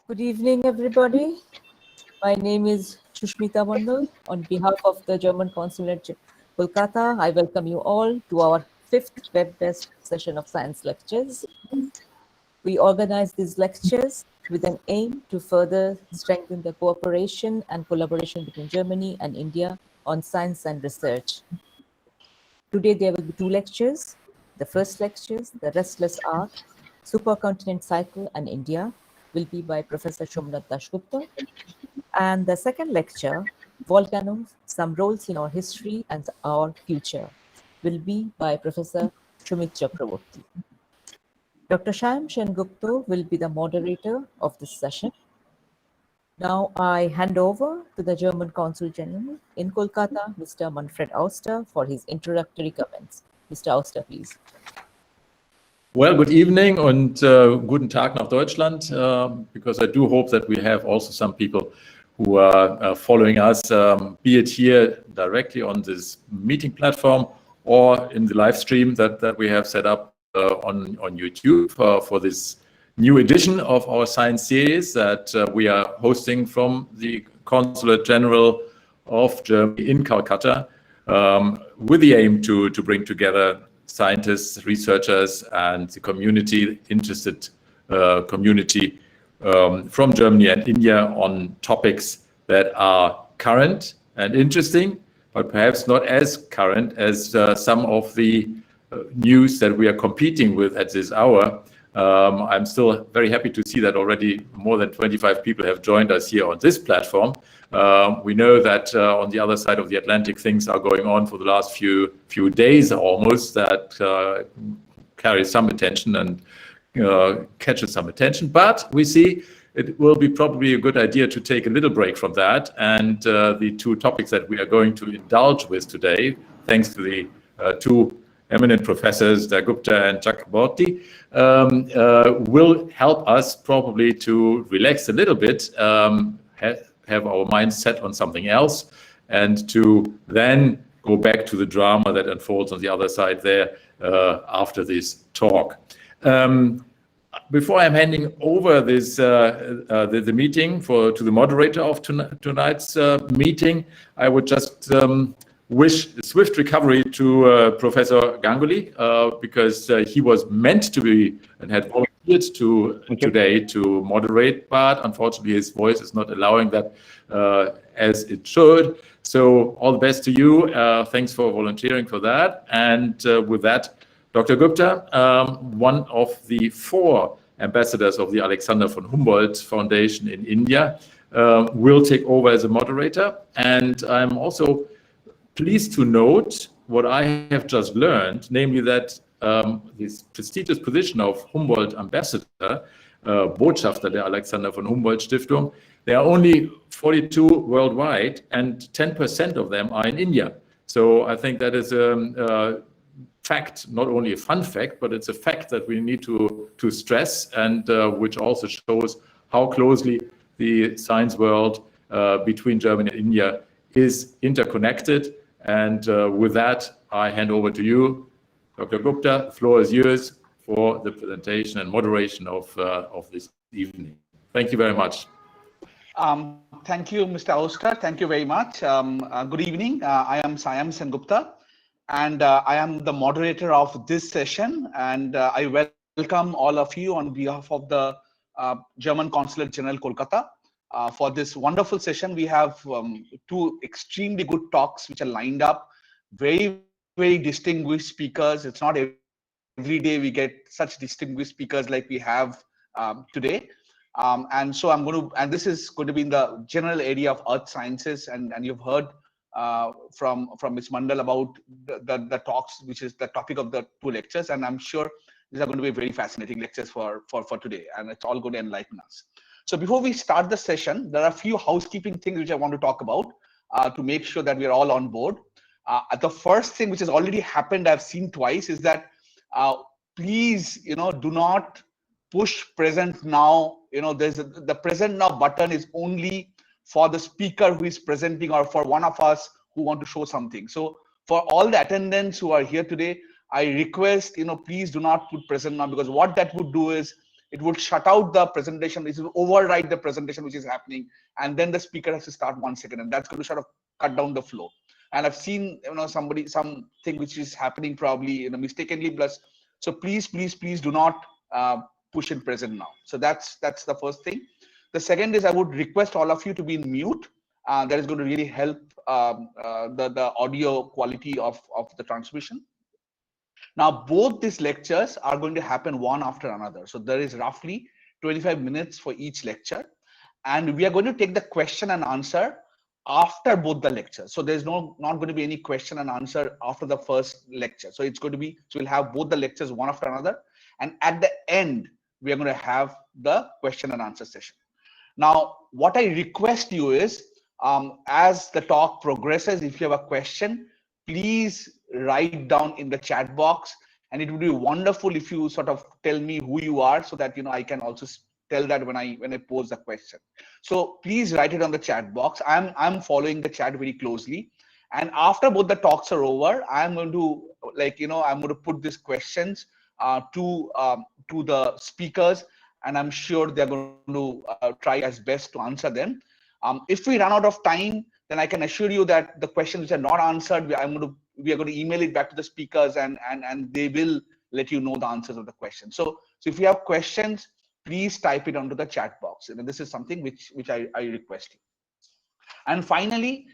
Good evening, everybody. My name is Shushmita Mandal. On behalf of the German Consulate, Kolkata, I welcome you all to our fifth web-based session of science lectures. We organize these lectures with an aim to further strengthen the cooperation and collaboration between Germany and India on science and research. Today, there will be two lectures. The first lectures, The Restless Ark, Supercontinent Cycle and India, will be by Professor Somnath Dasgupta. And the second lecture, Volcanoes, Some Roles in Our History and Our Future, will be by Professor Sumit Chakraborty. Dr. Shyam Sengupta will be the moderator of this session. Now I hand over to the German Consul General in Kolkata, Mr. Manfred Auster, for his introductory comments. Mr. Auster, please. Well, good evening and guten Tag nach Deutschland, because I do hope that we have also some people who are following us, be it here directly on this meeting platform or in the live stream that we have set up on YouTube for this new edition of our science series that we are hosting from the Consulate General of Germany in Calcutta, with the aim to bring together scientists, researchers, and the community, interested community from Germany and India on topics that are current and interesting, but perhaps not as current as some of the news that we are competing with at this hour. I'm still very happy to see that already more than 25 people have joined us here on this platform. We know that on the other side of the Atlantic, things are going on for the last few days almost that carry some attention and catches some attention. But we see it will be probably a good idea to take a little break from that. And the two topics that we are going to indulge with today, thanks to the two eminent professors, Dasgupta and Chakraborty, will help us probably to relax a little bit, have our minds set on something else, and to then go back to the drama that unfolds on the other side there after this talk. Before I'm handing over this the meeting to the moderator of tonight's meeting, I would just wish a swift recovery to Professor Ganguly, because he was meant to be and had volunteered today to moderate, but unfortunately his voice is not allowing that as it should. So all the best to you. Thanks for volunteering for that. And with that, Dr. Gupta, one of the 4 ambassadors of the Alexander von Humboldt Foundation in India, will take over as a moderator. And I'm also pleased to note what I have just learned, namely that this prestigious position of Humboldt Ambassador, Botschafter der Alexander von Humboldt Stiftung, there are only 42 worldwide, and 10% of them are in India. So I think that is a fact, not only a fun fact, but it's a fact that we need to stress, and which also shows how closely the science world between Germany and India is interconnected. And with that, I hand over to you, Dr. Gupta. The floor is yours for the presentation and moderation of this evening. Thank you very much. Thank you, Mr. Auster. Thank you very much. Good evening. I am Shyam Sengupta, and I am the moderator of this session. And I welcome all of you on behalf of the German Consulate General Kolkata. For this wonderful session, we have 2 extremely good talks which are lined up. Very, very distinguished speakers. It's not every day we get such distinguished speakers like we have today. And so and this is going to be in the general area of earth sciences. And you've heard from Ms. Mandal about the talks, which is the topic of the 2 lectures. And I'm sure these are going to be very fascinating lectures for today. And it's all going to enlighten us. So before we start the session, there are a few housekeeping things which I want to talk about to make sure that we are all on board. The first thing which has already happened, I've seen twice, is that please, do not push present now. There's the present now button is only for the speaker who is presenting or for one of us who want to show something. So for all the attendants who are here today, I request, please do not put present now, because what that would do is it would shut out the presentation, it will override the presentation which is happening, and then the speaker has to start once again, and that's going to sort of cut down the flow. And I've seen, something which is happening probably mistakenly, plus, so please do not push in present now. So that's the first thing. The second is I would request all of you to be in mute. That is going to really help the audio quality of the transmission. Now, both these lectures are going to happen one after another. So there is roughly 25 minutes for each lecture. And we are going to take the question and answer after both the lectures. So there's not going to be any question and answer after the first lecture. So it's going to be, so we'll have both the lectures one after another. And at the end, we are going to have the question and answer session. Now, what I request you is, as the talk progresses, if you have a question, please write down in the chat box. And it would be wonderful if you sort of tell me who you are, so that I can also tell that when I pose the question. So please write it on the chat box. I'm following the chat very closely. And after both the talks are over, I'm going to I'm going to put these questions to the speakers, and I'm sure they're going to try as best to answer them. If we run out of time, then I can assure you that the questions which are not answered, we are going to email it back to the speakers, and they will let you know the answers of the questions. So if you have questions, please type it onto the chat box. And this is something which I request you. And finally,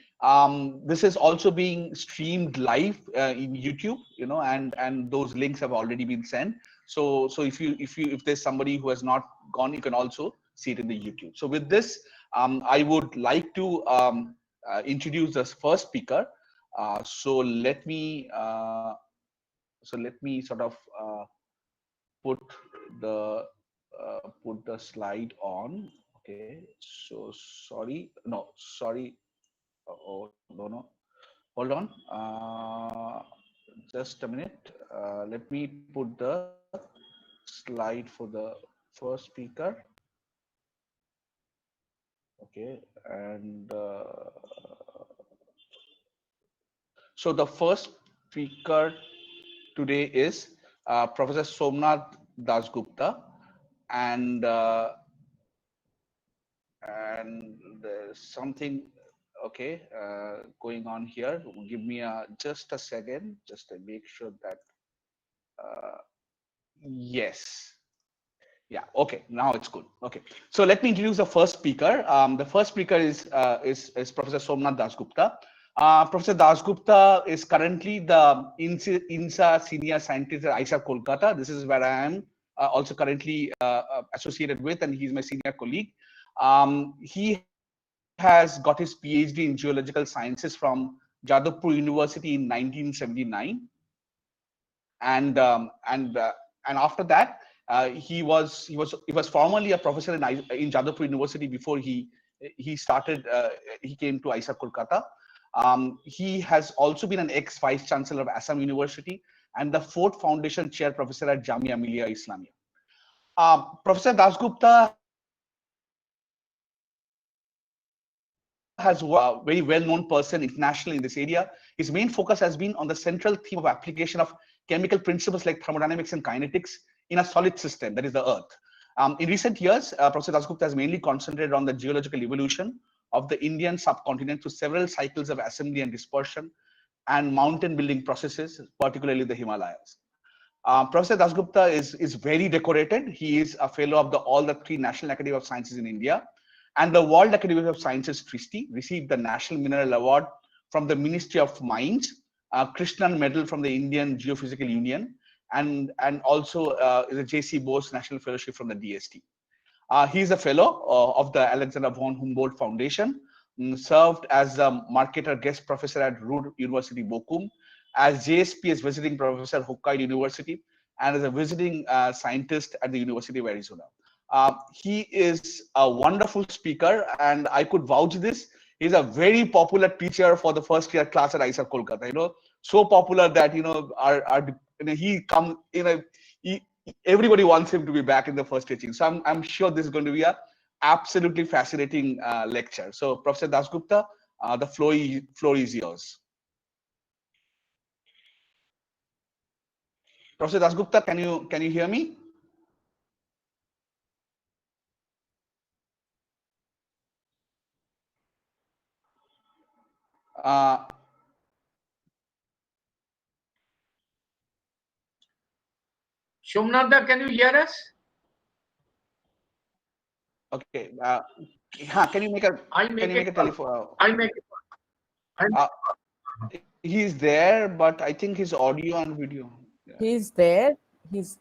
this is also being streamed live in YouTube, and those links have already been sent. So if there's somebody who has not gone, you can also see it in the YouTube. So with this, I would like to introduce the first speaker. So let me sort of put the slide on. Okay. So sorry. No, sorry. Oh no. Hold on. Just a minute. Let me put the slide for the first speaker. Okay, and so the first speaker today is Professor Somnath Dasgupta, and there's something going on here. Give me just a second, just to make sure that yes. Yeah. Okay. Now it's good. Okay. So let me introduce the first speaker. The first speaker is Professor Somnath Dasgupta. Professor Dasgupta is currently the INSA senior scientist at ISA Kolkata. This is where I am also currently associated with, and he's my senior colleague. He has got his PhD in geological sciences from Jadavpur University in 1979, and after that, he was formerly a professor in Jadavpur University before he came to ISA Kolkata. He has also been an ex-vice chancellor of Assam University and the fourth foundation chair professor at Jamia Millia Islamia. Professor Dasgupta has a very well-known person internationally in this area. His main focus has been on the central theme of application of chemical principles like thermodynamics and kinetics in a solid system, that is the Earth. In recent years, Professor Dasgupta has mainly concentrated on the geological evolution of the Indian subcontinent through several cycles of assembly and dispersion and mountain building processes, particularly the Himalayas. Professor Dasgupta is very decorated. He is a fellow of all the three National Academy of Sciences in India, and the World Academy of Sciences Tristty, received the National Mineral Award from the Ministry of Mines, Krishnan Medal from the Indian Geophysical Union, and also the J.C. Bose National Fellowship from the DST. He is a fellow of the Alexander von Humboldt Foundation, served as a Marketer guest professor at Ruhr University Bochum, as JSP as visiting professor at Hokkaido University, and as a visiting scientist at the University of Arizona. He is a wonderful speaker, and I could vouch this. He's a very popular teacher for the first year class at ISA Kolkata. So popular that everybody wants him to be back in the first teaching. So I'm sure this is going to be a absolutely fascinating lecture. So Professor Dasgupta, the floor is yours. Professor Dasgupta, can you hear me? Somnath, can you hear us? Okay. Can you make a? Can you make a telephone? I make it. He's there, but I think his audio and video. Yeah. He's there. His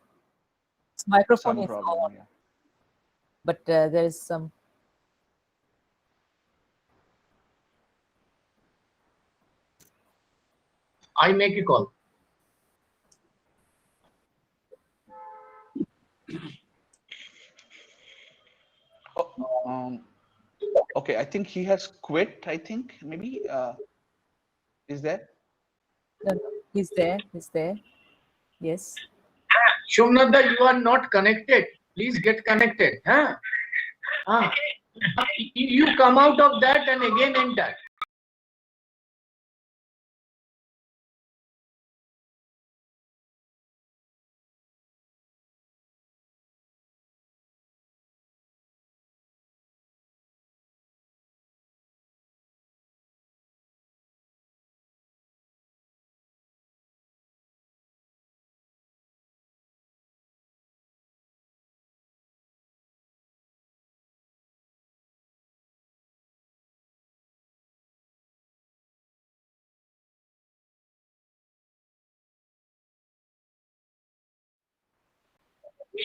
microphone Some is problem. on, Yeah. but there is some. I make a call. Oh, okay, I think he has quit. I think maybe is there? No, no, he's there. He's there. Yes. Somnath, you are not connected. Please get connected. Huh? You come out of that and again enter.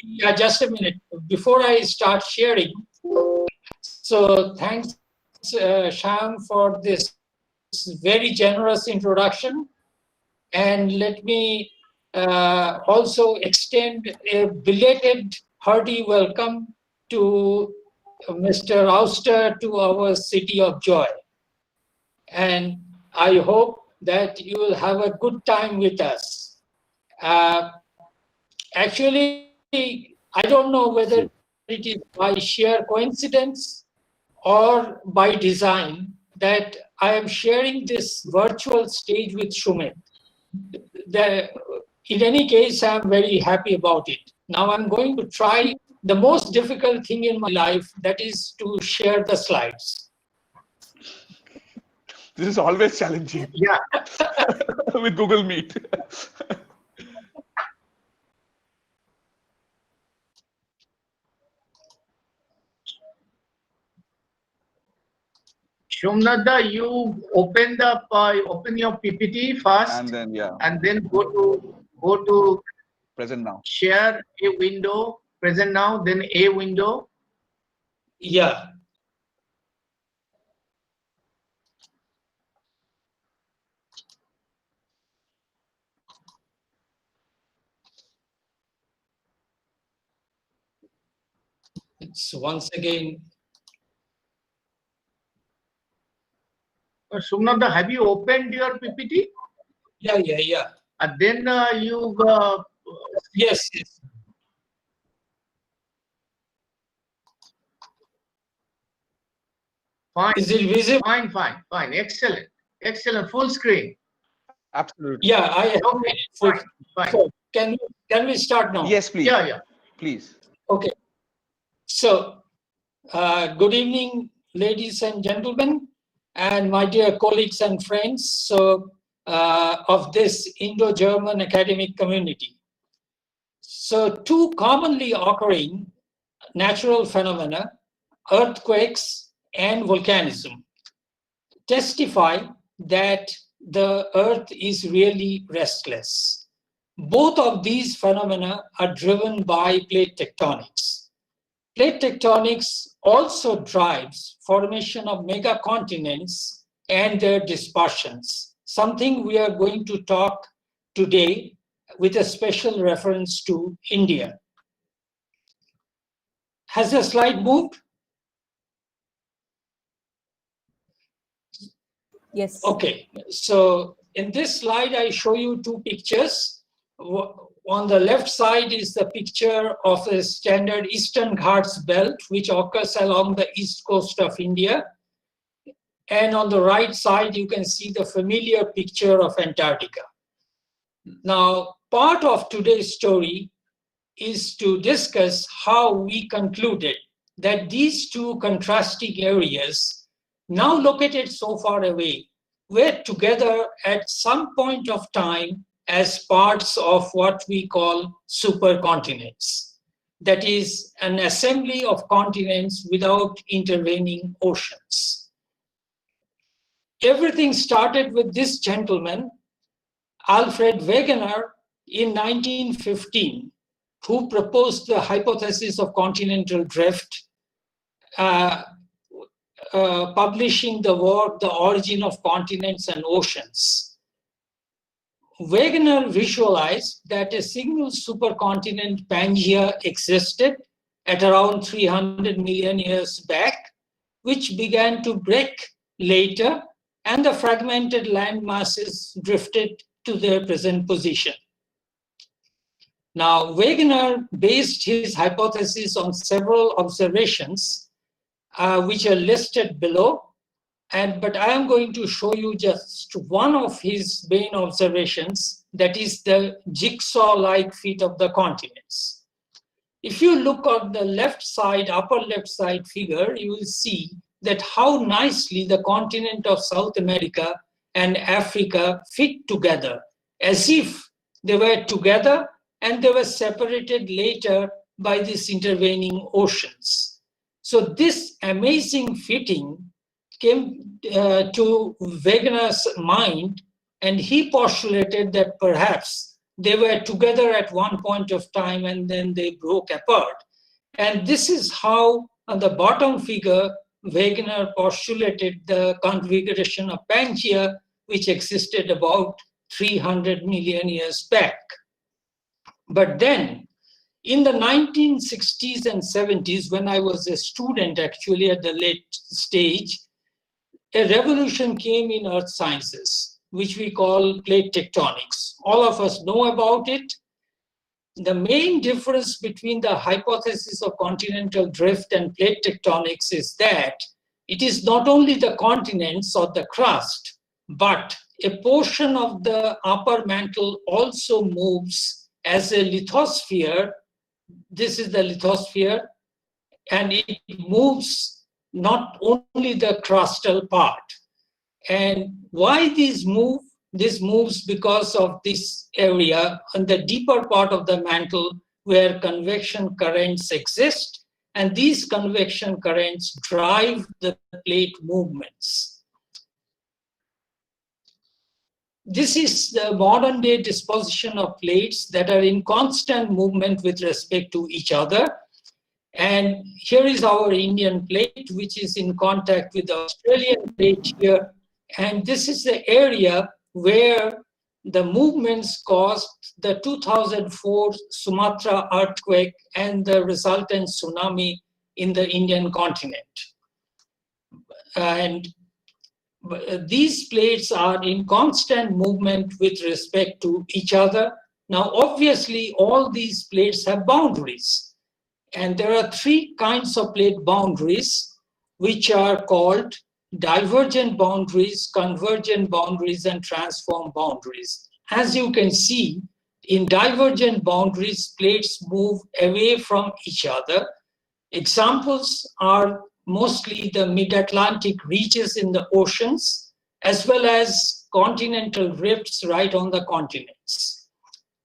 Yeah, just a minute. Before I start sharing, so thanks, Sham, for this very generous introduction. And let me also extend a belated hearty welcome to Mr. Auster to our city of joy. And I hope that you will have a good time with us. Actually, I don't know whether it is by sheer coincidence or by design that I am sharing this virtual stage with Sumit. In any case, I'm very happy about it. Now I'm going to try the most difficult thing in my life, that is to share the slides. This is always challenging. Yeah. With Google Meet. Somnath, you open your PPT first, And then and then go to present now. share a window, present now, then a window. Yeah. It's once again. Somnath, have you opened your PPT? Yeah. And then you Yes. fine. Is it visible? Fine. Excellent. Full screen. Absolutely. Yeah, I have Okay, it full. fine. So can we start now? Yes, please. Yeah. Please. Okay. So, good evening, ladies and gentlemen, and my dear colleagues and friends of this Indo-German academic community. So, two commonly occurring natural phenomena, earthquakes and volcanism, testify that the earth is really restless. Both of these phenomena are driven by plate tectonics. Plate tectonics also drives formation of megacontinents and their dispersions, something we are going to talk today with a special reference to India. Has the slide moved? Yes. Okay, so in this slide, I show you two pictures. On the left side is the picture of a standard Eastern Ghats belt, which occurs along the east coast of India. And on the right side, you can see the familiar picture of Antarctica. Now, part of today's story is to discuss how we concluded that these two contrasting areas, now located so far away, were together at some point of time as parts of what we call supercontinents. That is, an assembly of continents without intervening oceans. Everything started with this gentleman, Alfred Wegener, in 1915, who proposed the hypothesis of continental drift, publishing the work, The Origin of Continents and Oceans. Wegener visualized that a single supercontinent, Pangaea, existed at around 300 million years back, which began to break later, and the fragmented land masses drifted to their present position. Now, Wegener based his hypothesis on several observations, which are listed below. But I am going to show you just one of his main observations, that is the jigsaw-like fit of the continents. If you look on the left side, upper left side figure, you will see that how nicely the continent of South America and Africa fit together, as if they were together and they were separated later by these intervening oceans. So this amazing fitting came to Wegener's mind, and he postulated that perhaps they were together at one point of time and then they broke apart. And this is how, on the bottom figure, Wegener postulated the configuration of Pangaea, which existed about 300 million years back. But then, in the 1960s and 70s, when I was a student actually at the late stage, a revolution came in earth sciences, which we call plate tectonics. All of us know about it. The main difference between the hypothesis of continental drift and plate tectonics is that it is not only the continents or the crust, but a portion of the upper mantle also moves as a lithosphere. This is the lithosphere, and it moves not only the crustal part. And why these move? This moves because of this area on the deeper part of the mantle where convection currents exist, and these convection currents drive the plate movements. This is the modern day disposition of plates that are in constant movement with respect to each other. And here is our Indian plate, which is in contact with the Australian plate here. And this is the area where the movements caused the 2004 Sumatra earthquake and the resultant tsunami in the Indian continent. And these plates are in constant movement with respect to each other. Now, obviously, all these plates have boundaries. And there are three kinds of plate boundaries, which are called divergent boundaries, convergent boundaries, and transform boundaries. As you can see, in divergent boundaries, plates move away from each other. Examples are mostly the mid-Atlantic reaches in the oceans, as well as continental rifts right on the continents.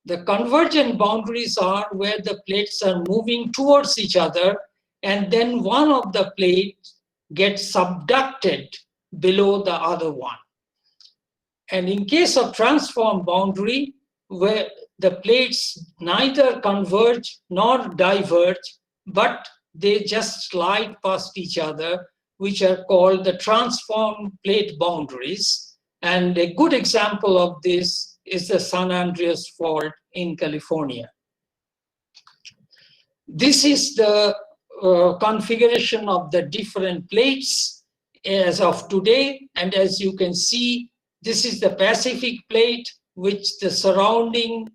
The convergent boundaries are where the plates are moving towards each other, and then one of the plates gets subducted below the other one. And in case of transform boundary, where the plates neither converge nor diverge, but they just slide past each other, which are called the transform plate boundaries. And a good example of this is the San Andreas Fault in California. This is the configuration of the different plates as of today. And as you can see, this is the Pacific plate, which the surrounding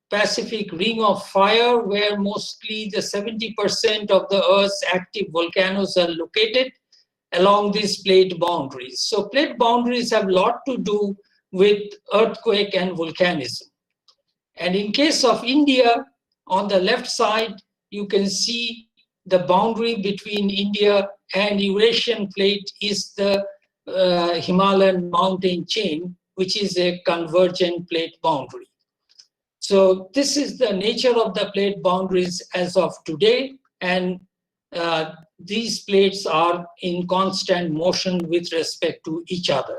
Pacific ring of fire, where mostly the 70% of the Earth's active volcanoes are located along these plate boundaries. So plate boundaries have a lot to do with earthquake and volcanism. And in case of India, on the left side, you can see the boundary between India and Eurasian plate is the Himalayan mountain chain, which is a convergent plate boundary. So this is the nature of the plate boundaries as of today, and these plates are in constant motion with respect to each other.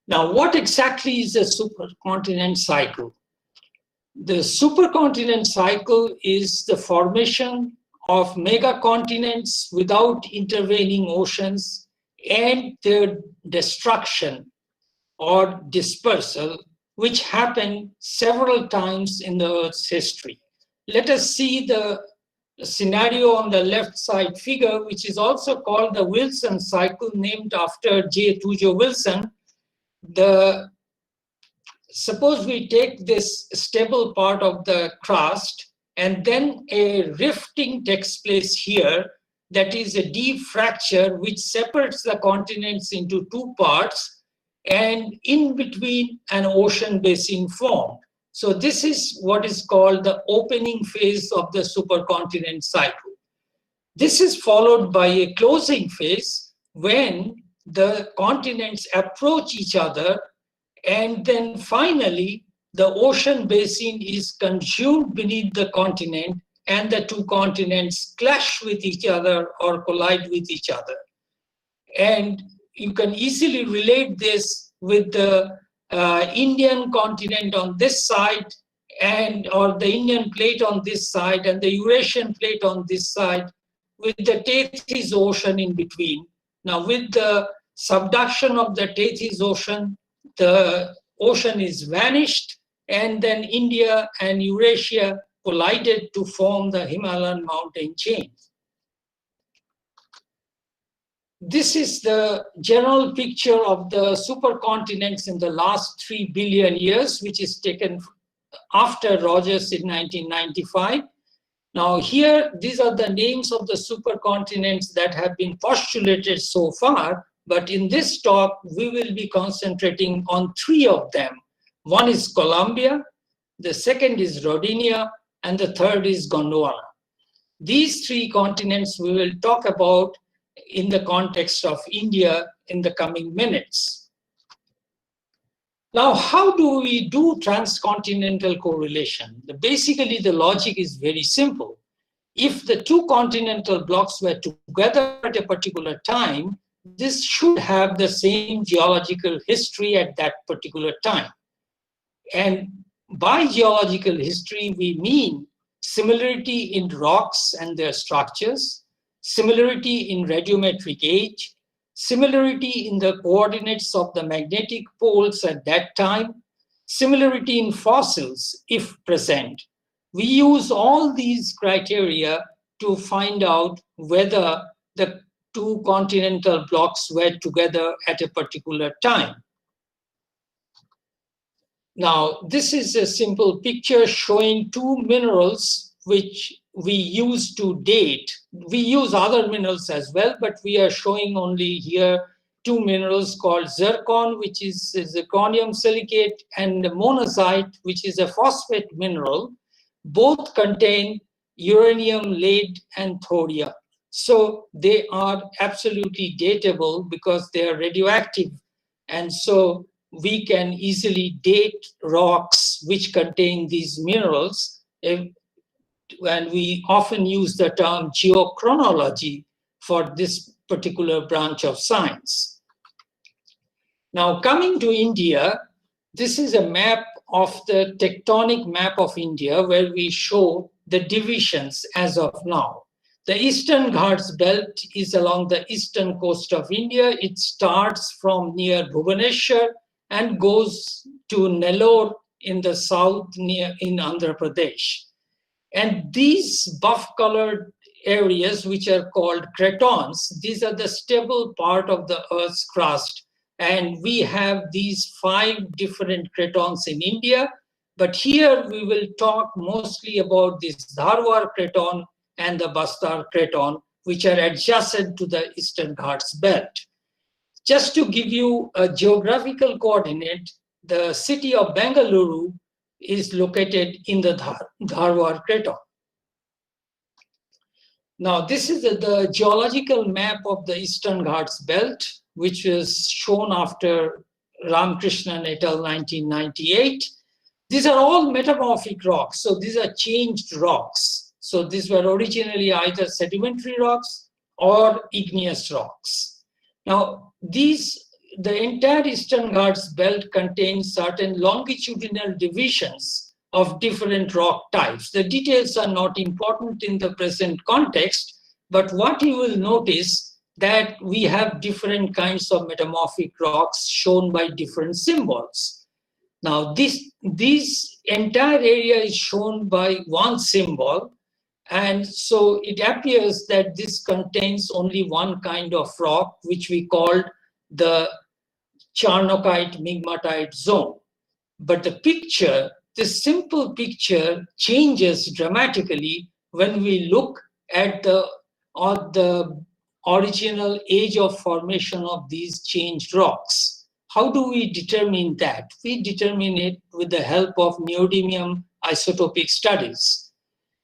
Now, what exactly is a supercontinent cycle? The supercontinent cycle is the formation of megacontinents without intervening oceans and their destruction or dispersal, which happened several times in the Earth's history. Let us see the scenario on the left side figure, which is also called the Wilson cycle, named after J. Tujo Wilson. Suppose we take this stable part of the crust, and then a rifting takes place here, that is a deep fracture which separates the continents into two parts, and in between an ocean basin formed. So this is what is called the opening phase of the supercontinent cycle. This is followed by a closing phase when the continents approach each other, and then finally the ocean basin is consumed beneath the continent and the two continents clash with each other or collide with each other. And you can easily relate this with the Indian continent on this side, or the Indian plate on this side, and the Eurasian plate on this side, with the Tethys Ocean in between. Now, with the subduction of the Tethys Ocean, the ocean is vanished, and then India and Eurasia collided to form the Himalayan mountain chain. This is the general picture of the supercontinents in the last 3 billion years, which is taken after Rogers in 1995. Now here, these are the names of the supercontinents that have been postulated so far, but in this talk, we will be concentrating on 3 of them. One is Columbia, the second is Rodinia, and the third is Gondwana. These 3 continents we will talk about in the context of India in the coming minutes. Now, how do we do transcontinental correlation? Basically, the logic is very simple. If the 2 continental blocks were together at a particular time, this should have the same geological history at that particular time. And by geological history, we mean similarity in rocks and their structures, similarity in radiometric age, similarity in the coordinates of the magnetic poles at that time, similarity in fossils if present. We use all these criteria to find out whether the 2 continental blocks were together at a particular time. Now, this is a simple picture showing 2 minerals which we use to date. We use other minerals as well, but we are showing only here 2 minerals called zircon, which is zirconium silicate, and monazite, which is a phosphate mineral. Both contain uranium, lead, and thorium. So they are absolutely datable because they are radioactive. And so we can easily date rocks which contain these minerals. And we often use the term geochronology for this particular branch of science. Now, coming to India, this is a map of the tectonic map of India where we show the divisions as of now. The Eastern Ghats belt is along the eastern coast of India. It starts from near Bhubaneswar and goes to Nellore in the south in Andhra Pradesh. And these buff-colored areas, which are called cratons, these are the stable part of the Earth's crust. And we have these 5 different cratons in India. But here we will talk mostly about this Dharwar craton and the Bastar craton, which are adjacent to the Eastern Ghats belt. Just to give you a geographical coordinate, the city of Bengaluru is located in the Dharwar craton. Now, this is the geological map of the Eastern Ghats belt. which was shown after Ramakrishnan et al. 1998. These are all metamorphic rocks. So these are changed rocks. So these were originally either sedimentary rocks or igneous rocks. Now, the entire Eastern Ghats belt contains certain longitudinal divisions of different rock types. The details are not important in the present context, but what you will notice that we have different kinds of metamorphic rocks shown by different symbols. Now, this entire area is shown by one symbol, and so it appears that this contains only one kind of rock, which we called the Charnockite Migmatite zone. But the picture, this simple picture, changes dramatically when we look at the original age of formation of these changed rocks. How do we determine that? We determine it with the help of neodymium isotopic studies.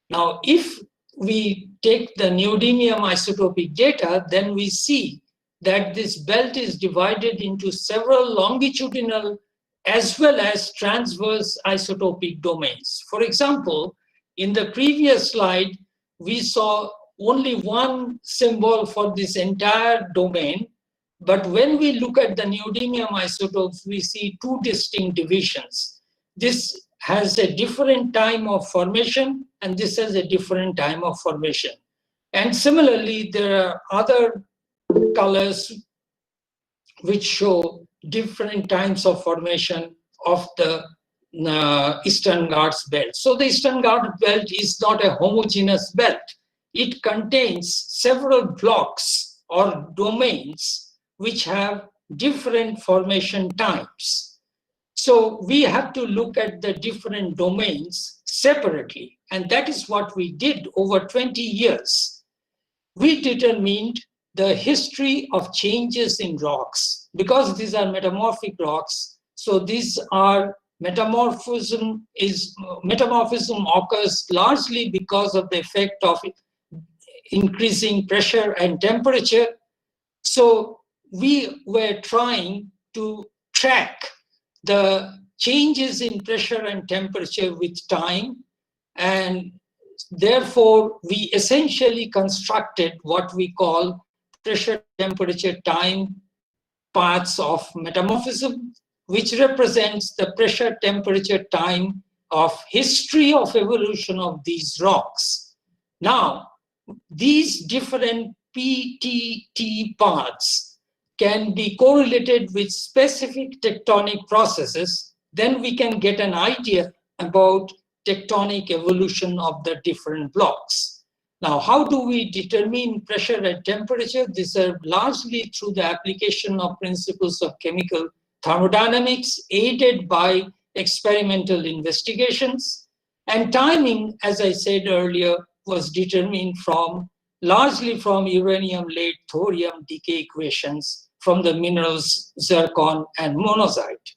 Now, if we take the neodymium isotopic data, then we see that this belt is divided into several longitudinal as well as transverse isotopic domains. For example, in the previous slide, we saw only one symbol for this entire domain, but when we look at the neodymium isotopes, we see two distinct divisions. This has a different time of formation, and this has a different time of formation. And similarly, there are other colors which show different times of formation of the Eastern Ghats belt. So the Eastern Ghats belt is not a homogeneous belt. It contains several blocks or domains which have different formation times. So we have to look at the different domains separately, and that is what we did over 20 years. We determined the history of changes in rocks. Because these are metamorphic rocks, so these are metamorphism occurs largely because of the effect of increasing pressure and temperature. So we were trying to track the changes in pressure and temperature with time, and therefore we essentially constructed what we call pressure temperature time paths of metamorphism, which represents the pressure temperature time of history of evolution of these rocks. Now, these different PTT paths can be correlated with specific tectonic processes, then we can get an idea about tectonic evolution of the different blocks. Now, how do we determine pressure and temperature? These are largely through the application of principles of chemical thermodynamics, aided by experimental investigations. And timing, as I said earlier, was determined largely from uranium-lead thorium decay equations from the minerals zircon and monazite.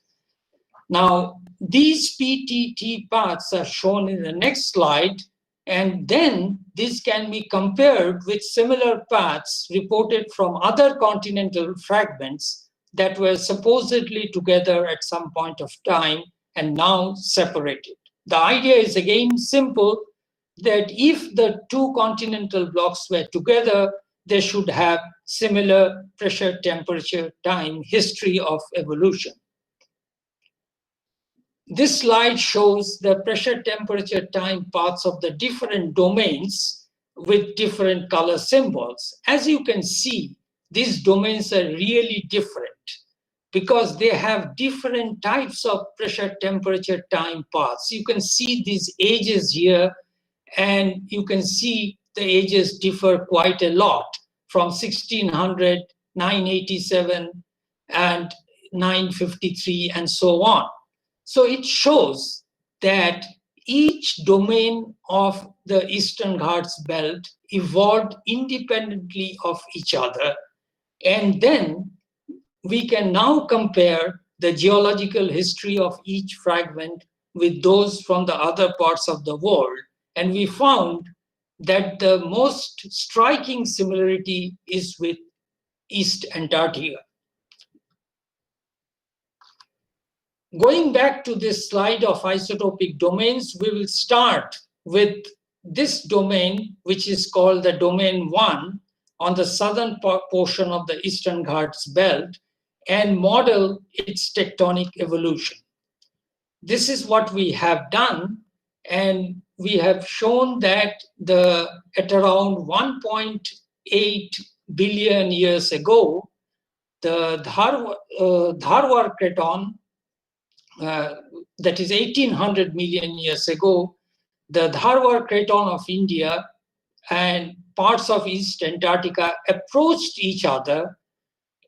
Now, these PTT paths are shown in the next slide, and then this can be compared with similar paths reported from other continental fragments that were supposedly together at some point of time and now separated. The idea is again simple, that if the two continental blocks were together, they should have similar pressure, temperature, time, history of evolution. This slide shows the pressure, temperature, time paths of the different domains with different color symbols. As you can see, these domains are really different because they have different types of pressure, temperature, time paths. You can see these ages here, and you can see the ages differ quite a lot from 1600, 987, and 953, and so on. So it shows that each domain of the Eastern Ghats belt evolved independently of each other. And then we can now compare the geological history of each fragment with those from the other parts of the world. And we found that the most striking similarity is with East Antarctica. Going back to this slide of isotopic domains, we will start with this domain, which is called the domain 1 on the southern portion of the Eastern Ghats belt, and model its tectonic evolution. This is what we have done, and we have shown that at around 1.8 billion years ago, the Dharwar Craton, that is 1800 million years ago, the Dharwar Craton of India and parts of East Antarctica approached each other,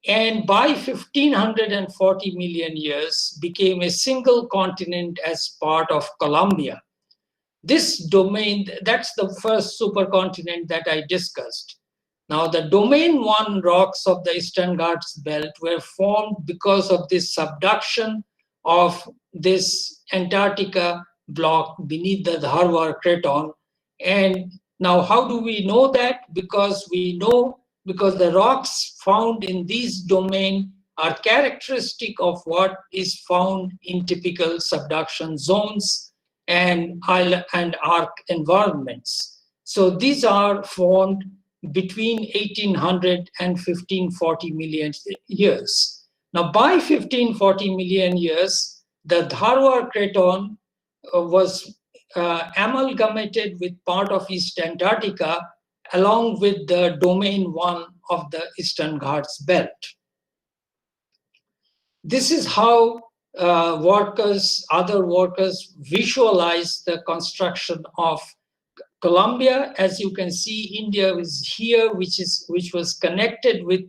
and by 1540 million years became a single continent as part of Columbia. This domain, that's the first supercontinent that I discussed. Now, the domain 1 rocks of the Eastern Ghats belt were formed because of this subduction of this Antarctica block beneath the Dharwar Craton. And now, how do we know that? Because the rocks found in these domain are characteristic of what is found in typical subduction zones and arc environments. So these are formed between 1800 and 1540 million years. Now, by 1540 million years, the Dharwar Craton was amalgamated with part of East Antarctica along with the domain 1 of the Eastern Ghats belt. This is how other workers visualize the construction of Columbia. As you can see, India is here, which was connected with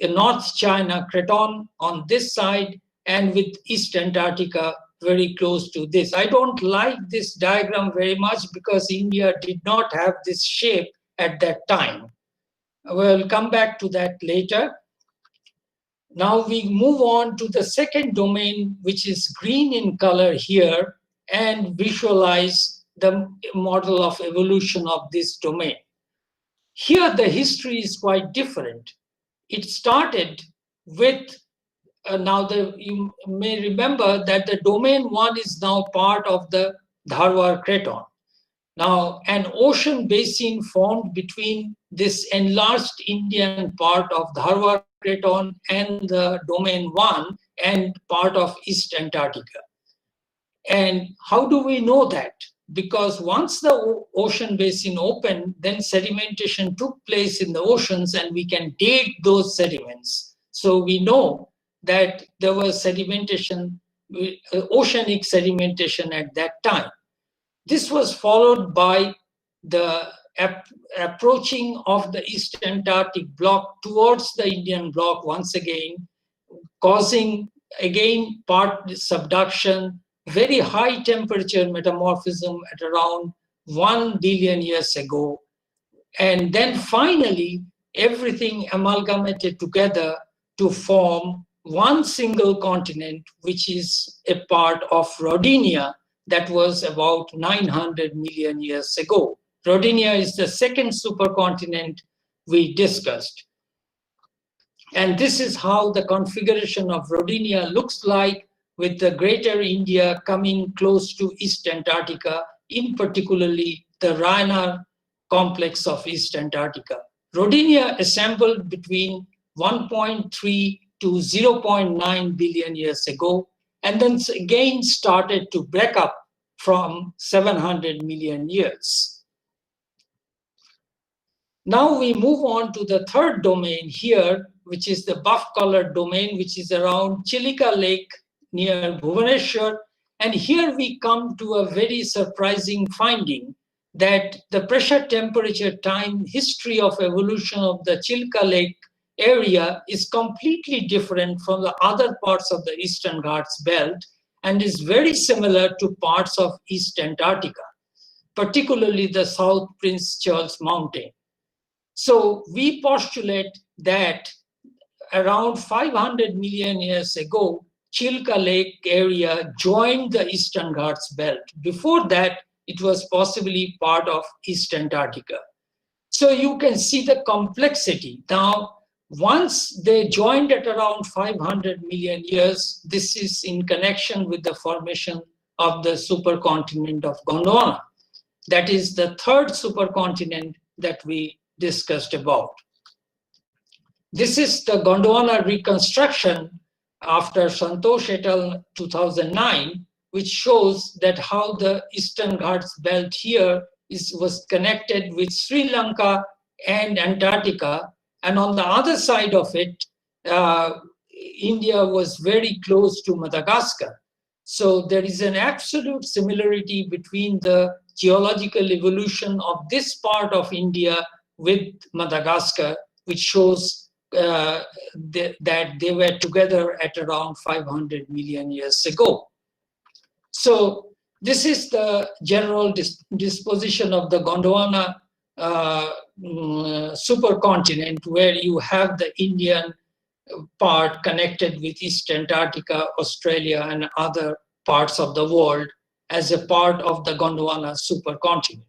North China Craton on this side and with East Antarctica very close to this. I don't like this diagram very much because India did not have this shape at that time. We'll come back to that later. Now we move on to the second domain, which is green in color here, and visualize the model of evolution of this domain. Here the history is quite different. It started with, you may remember that the domain 1 is now part of the Dharwar Craton. Now, an ocean basin formed between this enlarged Indian part of Dharwar Craton and the domain 1 and part of East Antarctica. And how do we know that? Because once the ocean basin opened, then sedimentation took place in the oceans, and we can date those sediments. So we know that there was sedimentation, oceanic sedimentation at that time. This was followed by the approaching of the East Antarctic block towards the Indian block once again, causing again part subduction, very high temperature metamorphism at around 1 billion years ago. And then finally, everything amalgamated together to form one single continent, which is a part of Rodinia, that was about 900 million years ago. Rodinia is the second supercontinent we discussed. And this is how the configuration of Rodinia looks like, with the greater India coming close to East Antarctica, in particularly the Raynar complex of East Antarctica. Rodinia assembled between 1.3 to 0.9 billion years ago, and then again started to break up from 700 million years. Now we move on to the third domain here, which is the buff-colored domain, which is around Chilika Lake near Bhubaneswar. And here we come to a very surprising finding that the pressure, temperature, time history of evolution of the Chilka Lake area is completely different from the other parts of the Eastern Ghats belt and is very similar to parts of East Antarctica, particularly the South Prince Charles Mountain. So we postulate that around 500 million years ago, Chilka Lake area joined the Eastern Ghats belt. Before that, it was possibly part of East Antarctica. So you can see the complexity. Now, Once they joined at around 500 million years, this is in connection with the formation of the supercontinent of Gondwana. That is the third supercontinent that we discussed about. This is the Gondwana reconstruction after Santosh et al. 2009, which shows that how the Eastern Ghats belt here was connected with Sri Lanka and Antarctica. And on the other side of it, India was very close to Madagascar. So there is an absolute similarity between the geological evolution of this part of India with Madagascar, which shows that they were together at around 500 million years ago. So this is the general disposition of the Gondwana supercontinent, where you have the Indian part connected with East Antarctica, Australia, and other parts of the world as a part of the Gondwana supercontinent.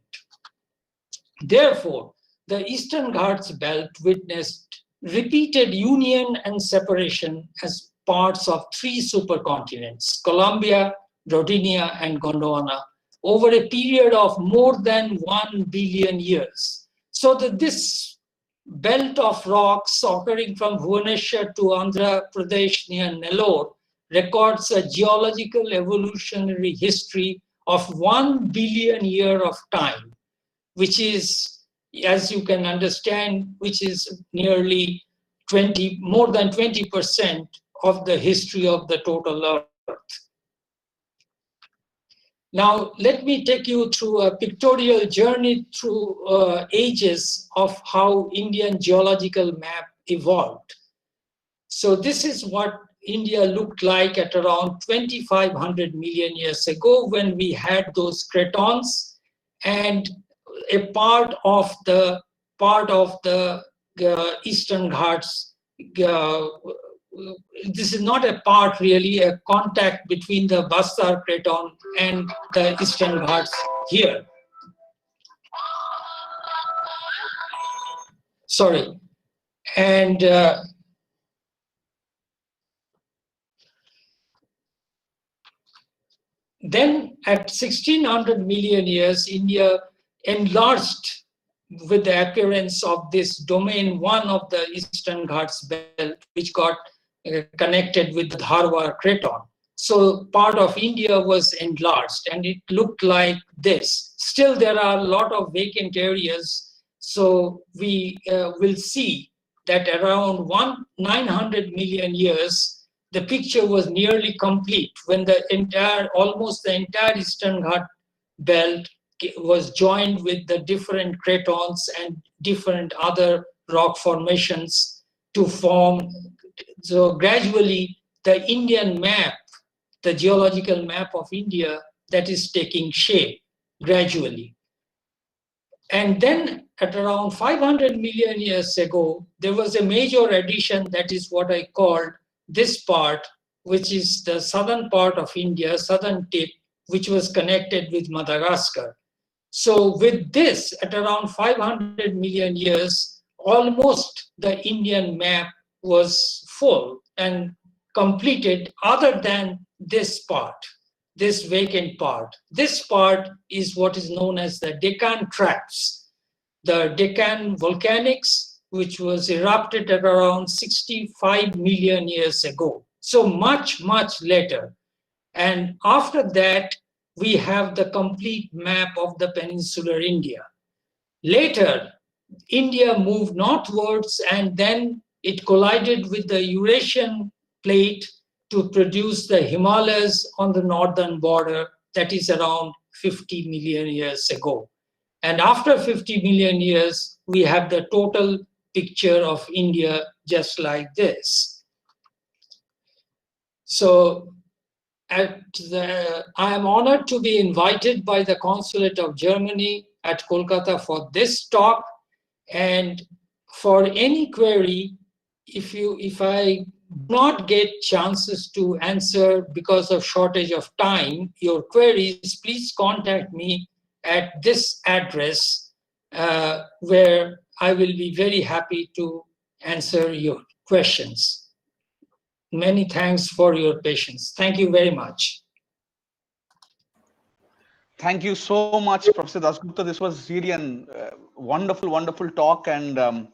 Therefore, the Eastern Ghats belt witnessed repeated union and separation as parts of three supercontinents, Columbia, Rodinia, and Gondwana, over a period of more than 1 billion years. So that this belt of rocks occurring from Bhubaneswar to Andhra Pradesh near Nellore records a geological evolutionary history of 1 billion year of time, which is, as you can understand, which is nearly more than 20% of the history of the total Earth. Now, let me take you through a pictorial journey through ages of how Indian geological map evolved. So this is what India looked like at around 2,500 million years ago, when we had those cratons, and a part of the Eastern Ghats. This is not a part, really, a contact between the Bastar Craton and the Eastern Ghats here. Sorry. And then at 1600 million years, India enlarged with the appearance of this domain 1 of the Eastern Ghats belt, which got connected with the Dharwar Craton. So part of India was enlarged, and it looked like this. Still, there are a lot of vacant areas. So we will see that around 900 million years, the picture was nearly complete when almost the entire Eastern Ghat belt was joined with the different cratons and different other rock formations to form. So gradually, the Indian map, the geological map of India, that is taking shape gradually. And then at around 500 million years ago, there was a major addition, that is what I called this part, which is the southern part of India, southern tip, which was connected with Madagascar. So with this, at around 500 million years, almost the Indian map was full and completed, other than this part, this vacant part. This part is what is known as the Deccan Traps, the Deccan volcanics, which was erupted at around 65 million years ago. So much, much later. And after that, we have the complete map of the peninsular India. Later, India moved northwards, and then it collided with the Eurasian plate to produce the Himalayas on the northern border, that is around 50 million years ago. And after 50 million years, we have the total picture of India just like this. So I am honored to be invited by the Consulate of Germany at Kolkata for this talk. And for any query, if I not get chances to answer because of shortage of time, your queries, please contact me at this address, where I will be very happy to answer your questions. Many thanks for your patience. Thank you very much. Thank you so much, Professor Dasgupta. This was really an wonderful, wonderful talk. And I'm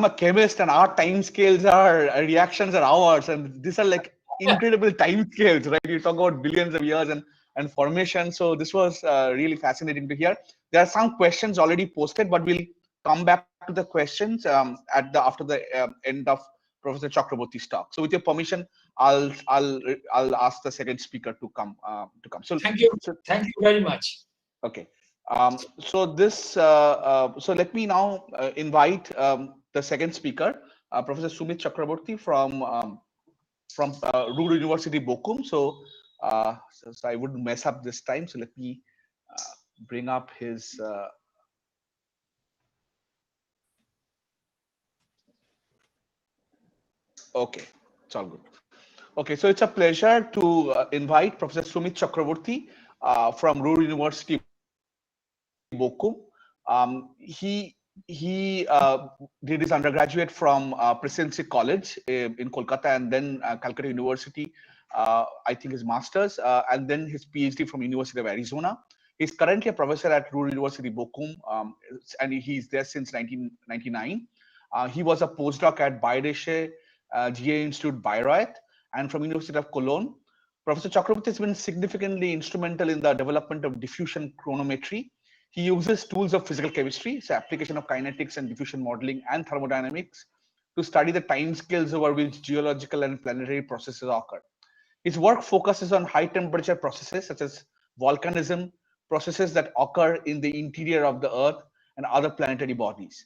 a chemist, and our time scales are reactions are hours, and these are like incredible time scales, right? You talk about billions of years and formation. So this was really fascinating to hear. There are some questions already posted, but we'll come back to the questions after the end of Professor Chakraborty's talk. So with your permission, I'll ask the second speaker to come. So thank you very much. Okay. So let me now invite the second speaker, Professor Sumit Chakraborty from Ruhr University, Bochum. So I wouldn't mess up this time. So let me bring up his. Okay, it's all good. Okay, so it's a pleasure to invite Professor Sumit Chakraborty from Ruhr University, Bochum. He did his undergraduate from Presidency College in Kolkata, and then Calcutta University. I think his master's, and then his PhD from University of Arizona. He's currently a professor at Ruhr University, Bochum, and he's there since 1999. He was a postdoc at Bayerische GA Institute Bayreuth and from University of Cologne. Professor Chakraborty has been significantly instrumental in the development of diffusion chronometry. He uses tools of physical chemistry, so application of kinetics and diffusion modeling and thermodynamics to study the timescales over which geological and planetary processes occur. His work focuses on high temperature processes such as volcanism, processes that occur in the interior of the Earth and other planetary bodies.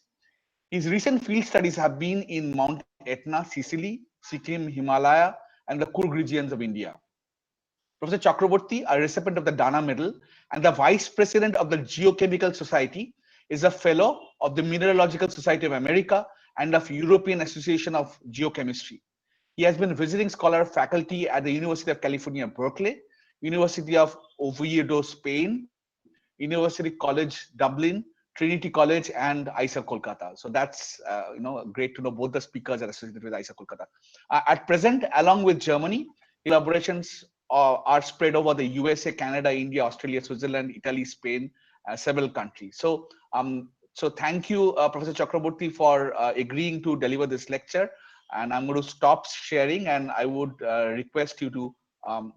His recent field studies have been in Mount Etna, Sicily, Sikkim, Himalaya, and the Coorg regions of India. Professor Chakraborty, a recipient of the Dana Medal and the Vice President of the Geochemical Society, is a Fellow of the Mineralogical Society of America and of European Association of Geochemistry. He has been visiting scholar faculty at the University of California, Berkeley, University of Oviedo, Spain, University College Dublin, Trinity College, and ISA Kolkata. So that's great to know both the speakers are associated with ISA Kolkata. At present, along with Germany, collaborations are spread over the USA, Canada, India, Australia, Switzerland, Italy, Spain, several countries. So thank you, Professor Chakraborty, for agreeing to deliver this lecture. And I'm going to stop sharing, and I would request you to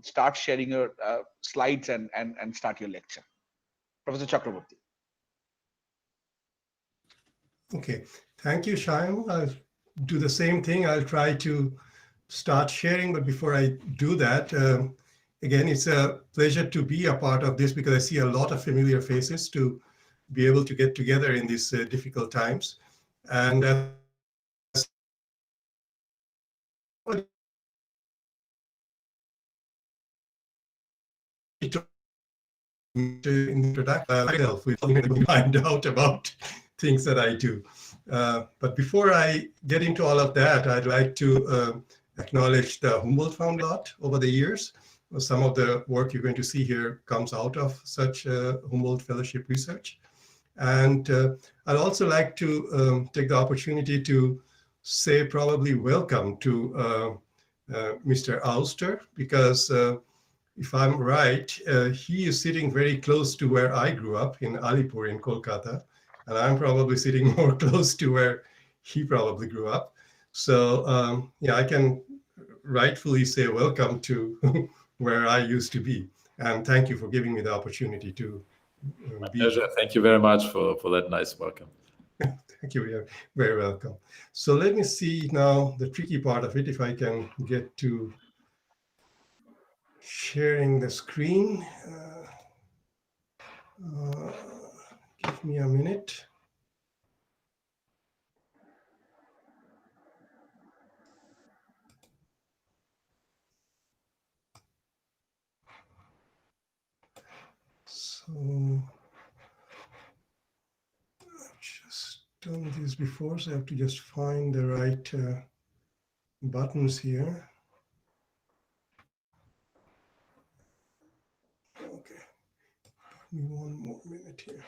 start sharing your slides and start your lecture. Professor Chakraborty. Okay, thank you, Shyam. I'll do the same thing. I'll try to start sharing, but before I do that, again, it's a pleasure to be a part of this because I see a lot of familiar faces to be able to get together in these difficult times. And in the introduction, myself, we find out about things that I do. But before I get into all of that, I'd like to acknowledge the Humboldt Foundation a lot over the years. Some of the work you're going to see here comes out of such Humboldt Fellowship research. And I'd also like to take the opportunity to say probably welcome to Mr. Auster, because if I'm right, he is sitting very close to where I grew up in Alipur in Kolkata, and I'm probably sitting more close to where he probably grew up. So yeah, I can rightfully say welcome to where I used to be. And thank you for giving me the opportunity to be. Pleasure. Thank you very much for that nice welcome. Thank you. You're very welcome. So let me see now the tricky part of it, if I can get to sharing the screen. Give me a minute. So I've just done this before, so I have to just find the right buttons here. Okay, give me one more minute here.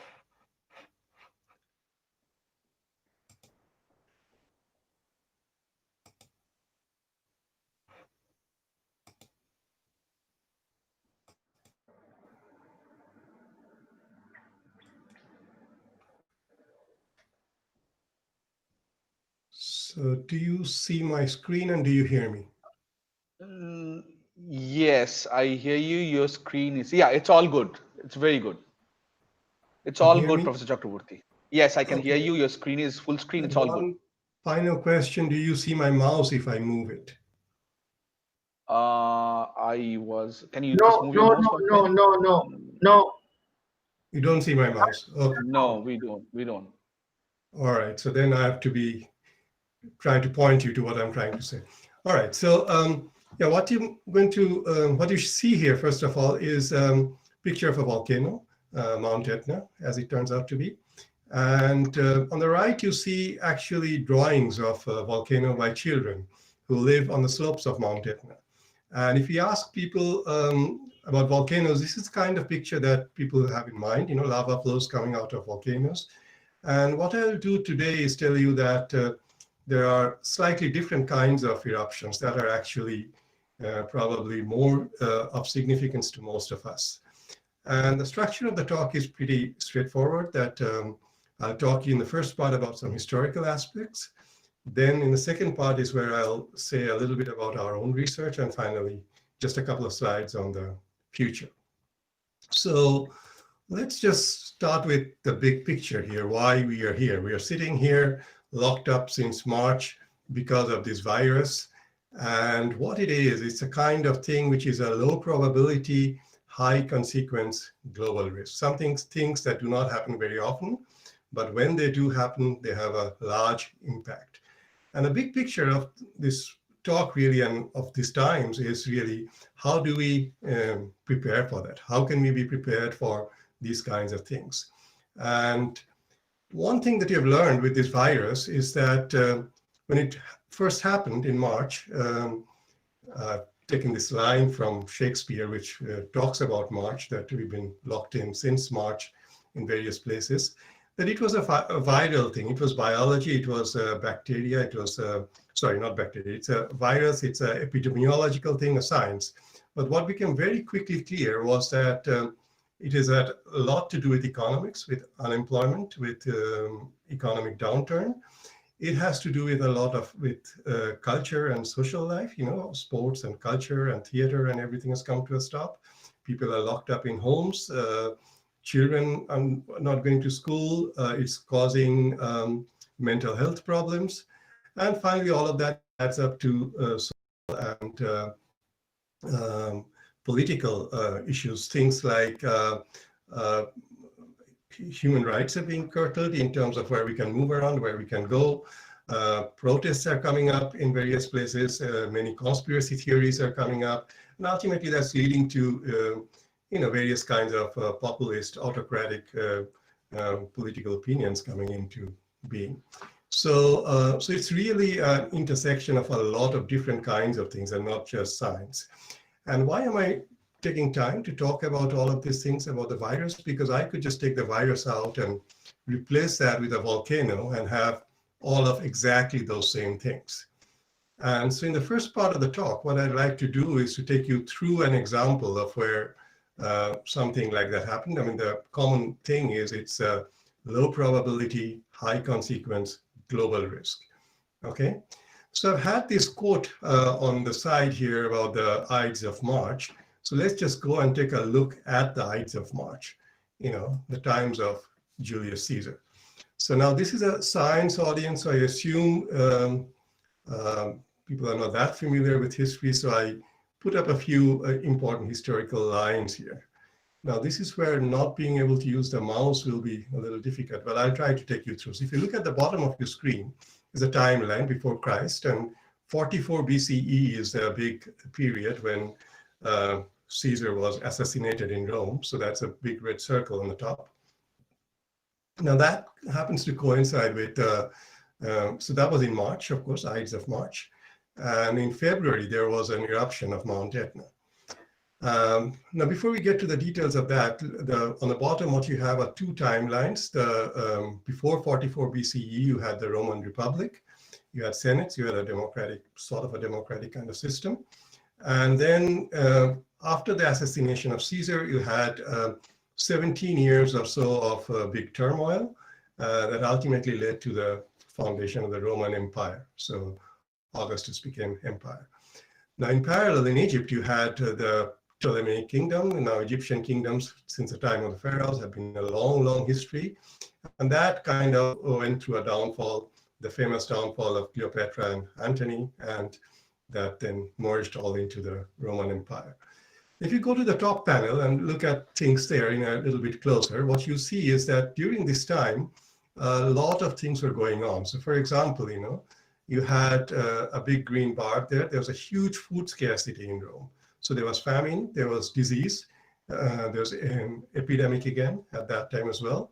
So do you see my screen and do you hear me? Yes, I hear you. Your screen is, yeah, it's all good. It's very good. It's You all hear good, me? Professor Chakraborty. Yes, I can hear Okay. you. Your screen is full screen. It's And all good. one final question, do you see my mouse if I move it? Can you just No, move your no, mouse no, one no, time? no, no, no. You don't see my mouse? Okay. No, we don't. We don't. All right, so then I have to be trying to point you to what I'm trying to say. All right, so yeah, what you see here, first of all, is picture of a volcano, Mount Etna, as it turns out to be. And on the right, you see actually drawings of a volcano by children who live on the slopes of Mount Etna. And if you ask people about volcanoes, this is the kind of picture that people have in mind, you know, lava flows coming out of volcanoes. And what I'll do today is tell you that there are slightly different kinds of eruptions that are actually probably more of significance to most of us. And the structure of the talk is pretty straightforward, that I'll talk in the first part about some historical aspects. Then in the second part is where I'll say a little bit about our own research, and finally, just a couple of slides on the future. So let's just start with the big picture here, why we are here. We are sitting here locked up since March because of this virus. And what it is, it's a kind of thing which is a low probability, high consequence global risk. Things that do not happen very often, but when they do happen, they have a large impact. And the big picture of this talk really, and of these times, is really how do we prepare for that? How can we be prepared for these kinds of things? And one thing that you've learned with this virus is that when it first happened in March, taking this line from Shakespeare, which talks about March, that we've been locked in since March in various places, that it was a viral thing. It was biology, it was bacteria, it was, sorry, not bacteria, it's a virus, it's an epidemiological thing, a science. But what became very quickly clear was that it is a lot to do with economics, with unemployment, with economic downturn. It has to do with a lot of culture and social life, you know, sports and culture and theater and everything has come to a stop. People are locked up in homes. Children are not going to school. It's causing mental health problems. And finally, all of that adds up to social and political issues, things like human rights are being curtailed in terms of where we can move around, where we can go. Protests are coming up in various places. Many conspiracy theories are coming up. And ultimately, that's leading to various kinds of populist, autocratic political opinions coming into being. So it's really an intersection of a lot of different kinds of things and not just science. And why am I taking time to talk about all of these things about the virus? Because I could just take the virus out and replace that with a volcano and have all of exactly those same things. And so in the first part of the talk, what I'd like to do is to take you through an example of where something like that happened. I mean, the common thing is it's a low probability, high consequence, global risk. Okay, so I've had this quote on the side here about the Ides of March. So let's just go and take a look at the Ides of March, the times of Julius Caesar. So now this is a science audience, so I assume people are not that familiar with history, so I put up a few important historical lines here. Now this is where not being able to use the mouse will be a little difficult, but I'll try to take you through. So if you look at the bottom of your screen, is a timeline before Christ, and 44 BCE is a big period when Caesar was assassinated in Rome. So that's a big red circle on the top. Now that happens to coincide with, so that was in March, of course, Ides of March. And in February, there was an eruption of Mount Etna. Now, before we get to the details of that, on the bottom, what you have are two timelines. Before 44 BCE, you had the Roman Republic. You had senates, you had a democratic, sort of a democratic kind of system. And then after the assassination of Caesar, you had 17 years or so of big turmoil that ultimately led to the foundation of the Roman Empire. So Augustus became empire. Now, in parallel, in Egypt, you had the Ptolemaic kingdom. And now Egyptian kingdoms, since the time of the pharaohs, have been a long, long history. And that kind of went through a downfall, the famous downfall of Cleopatra and Antony, and that then merged all into the Roman Empire. If you go to the top panel and look at things there in a little bit closer, what you see is that during this time, a lot of things were going on. So for example, you had a big green bar there. There was a huge food scarcity in Rome. So there was famine, there was disease, there was an epidemic again at that time as well.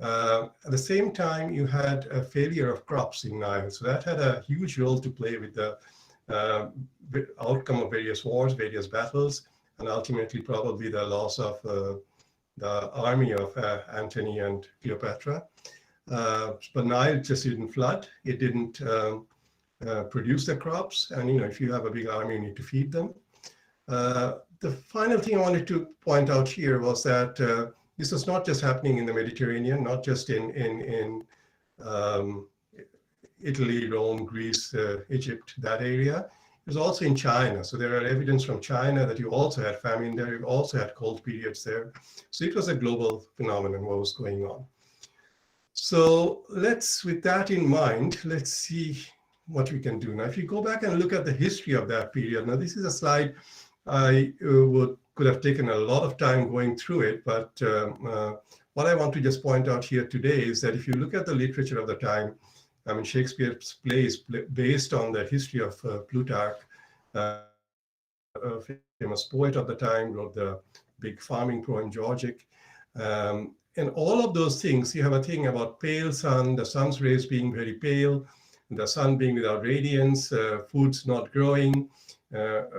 At the same time, you had a failure of crops in Nile. So that had a huge role to play with the outcome of various wars, various battles, and ultimately probably the loss of the army of Antony and Cleopatra. But Nile just didn't flood. It didn't produce the crops. And if you have a big army, you need to feed them. The final thing I wanted to point out here was that this was not just happening in the Mediterranean, not just in Italy, Rome, Greece, Egypt, that area. It was also in China. So there are evidence from China that you also had famine there. You also had cold periods there. So it was a global phenomenon, what was going on. So with that in mind, let's see what we can do. Now, if you go back and look at the history of that period, now this is a slide I could have taken a lot of time going through it, but what I want to just point out here today is that if you look at the literature of the time, I mean, Shakespeare's plays based on the history of Plutarch, a famous poet of the time, wrote the big farming poem Georgic. And all of those things, you have a thing about pale sun, the sun's rays being very pale, the sun being without radiance, foods not growing,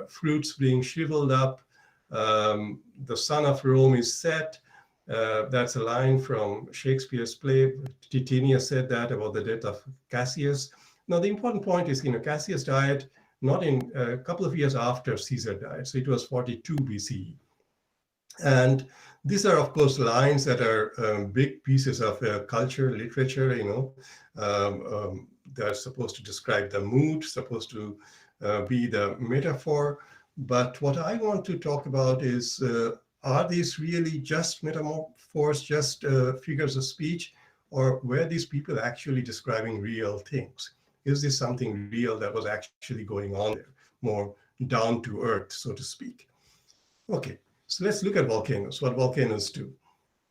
fruits being shriveled up, the sun of Rome is set. That's a line from Shakespeare's play. Titinius said that about the death of Cassius. Now, the important point is, Cassius died not in a couple of years after Caesar died. So it was 42 BCE. And these are, of course, lines that are big pieces of culture, literature, they're supposed to describe the mood, supposed to be the metaphor. But what I want to talk about is, are these really just metaphors, just figures of speech, or were these people actually describing real things? Is this something real that was actually going on there, more down to earth, so to speak? Okay, so let's look at volcanoes, what volcanoes do.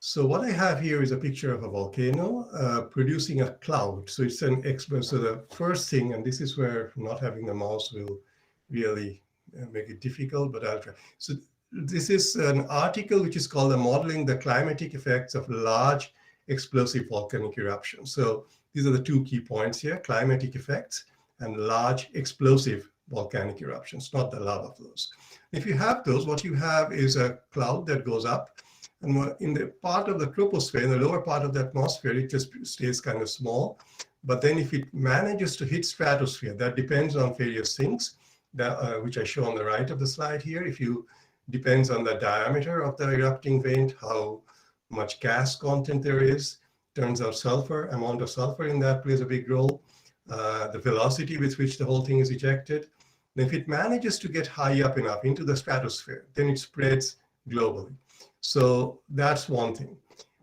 So what I have here is a picture of a volcano producing a cloud. So it's an expert. So the first thing, and this is where not having the mouse will really make it difficult, but I'll try. So this is an article which is called Modeling the Climatic Effects of Large Explosive Volcanic Eruptions. So these are the two key points here, climatic effects and large explosive volcanic eruptions, not the lava flows. If you have those, what you have is a cloud that goes up, and in the part of the troposphere, in the lower part of the atmosphere, it just stays kind of small. But then if it manages to hit stratosphere, that depends on various things, that, which I show on the right of the slide here. Depends on the diameter of the erupting vent, how much gas content there is. Turns out amount of sulfur in that plays a big role. The velocity with which the whole thing is ejected. And if it manages to get high up enough into the stratosphere, then it spreads globally. So that's one thing.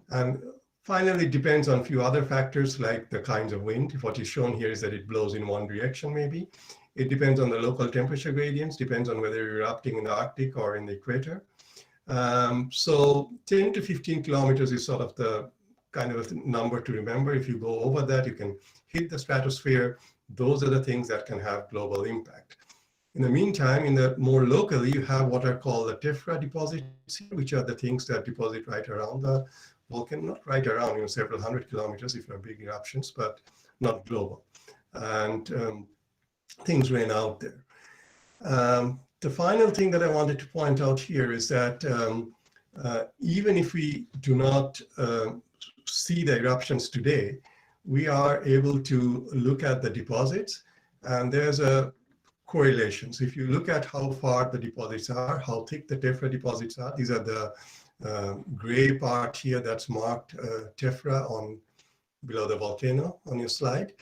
And finally, it depends on a few other factors like the kinds of wind. What is shown here is that it blows in one direction maybe. It depends on the local temperature gradients, depends on whether you're erupting in the Arctic or in the equator. So 10 to 15 kilometers is sort of the kind of a number to remember. If you go over that, you can hit the stratosphere. Those are the things that can have global impact. In the meantime, in the more locally, you have what are called the tephra deposits, which are the things that deposit right around the volcano, not right around, several hundred kilometers if they're big eruptions, but not global. And things rain out there. The final thing that I wanted to point out here is that even if we do not see the eruptions today, we are able to look at the deposits, and there's a correlation. So if you look at how far the deposits are, how thick the tephra deposits are, these are the gray part here that's marked tephra below the volcano on your slide.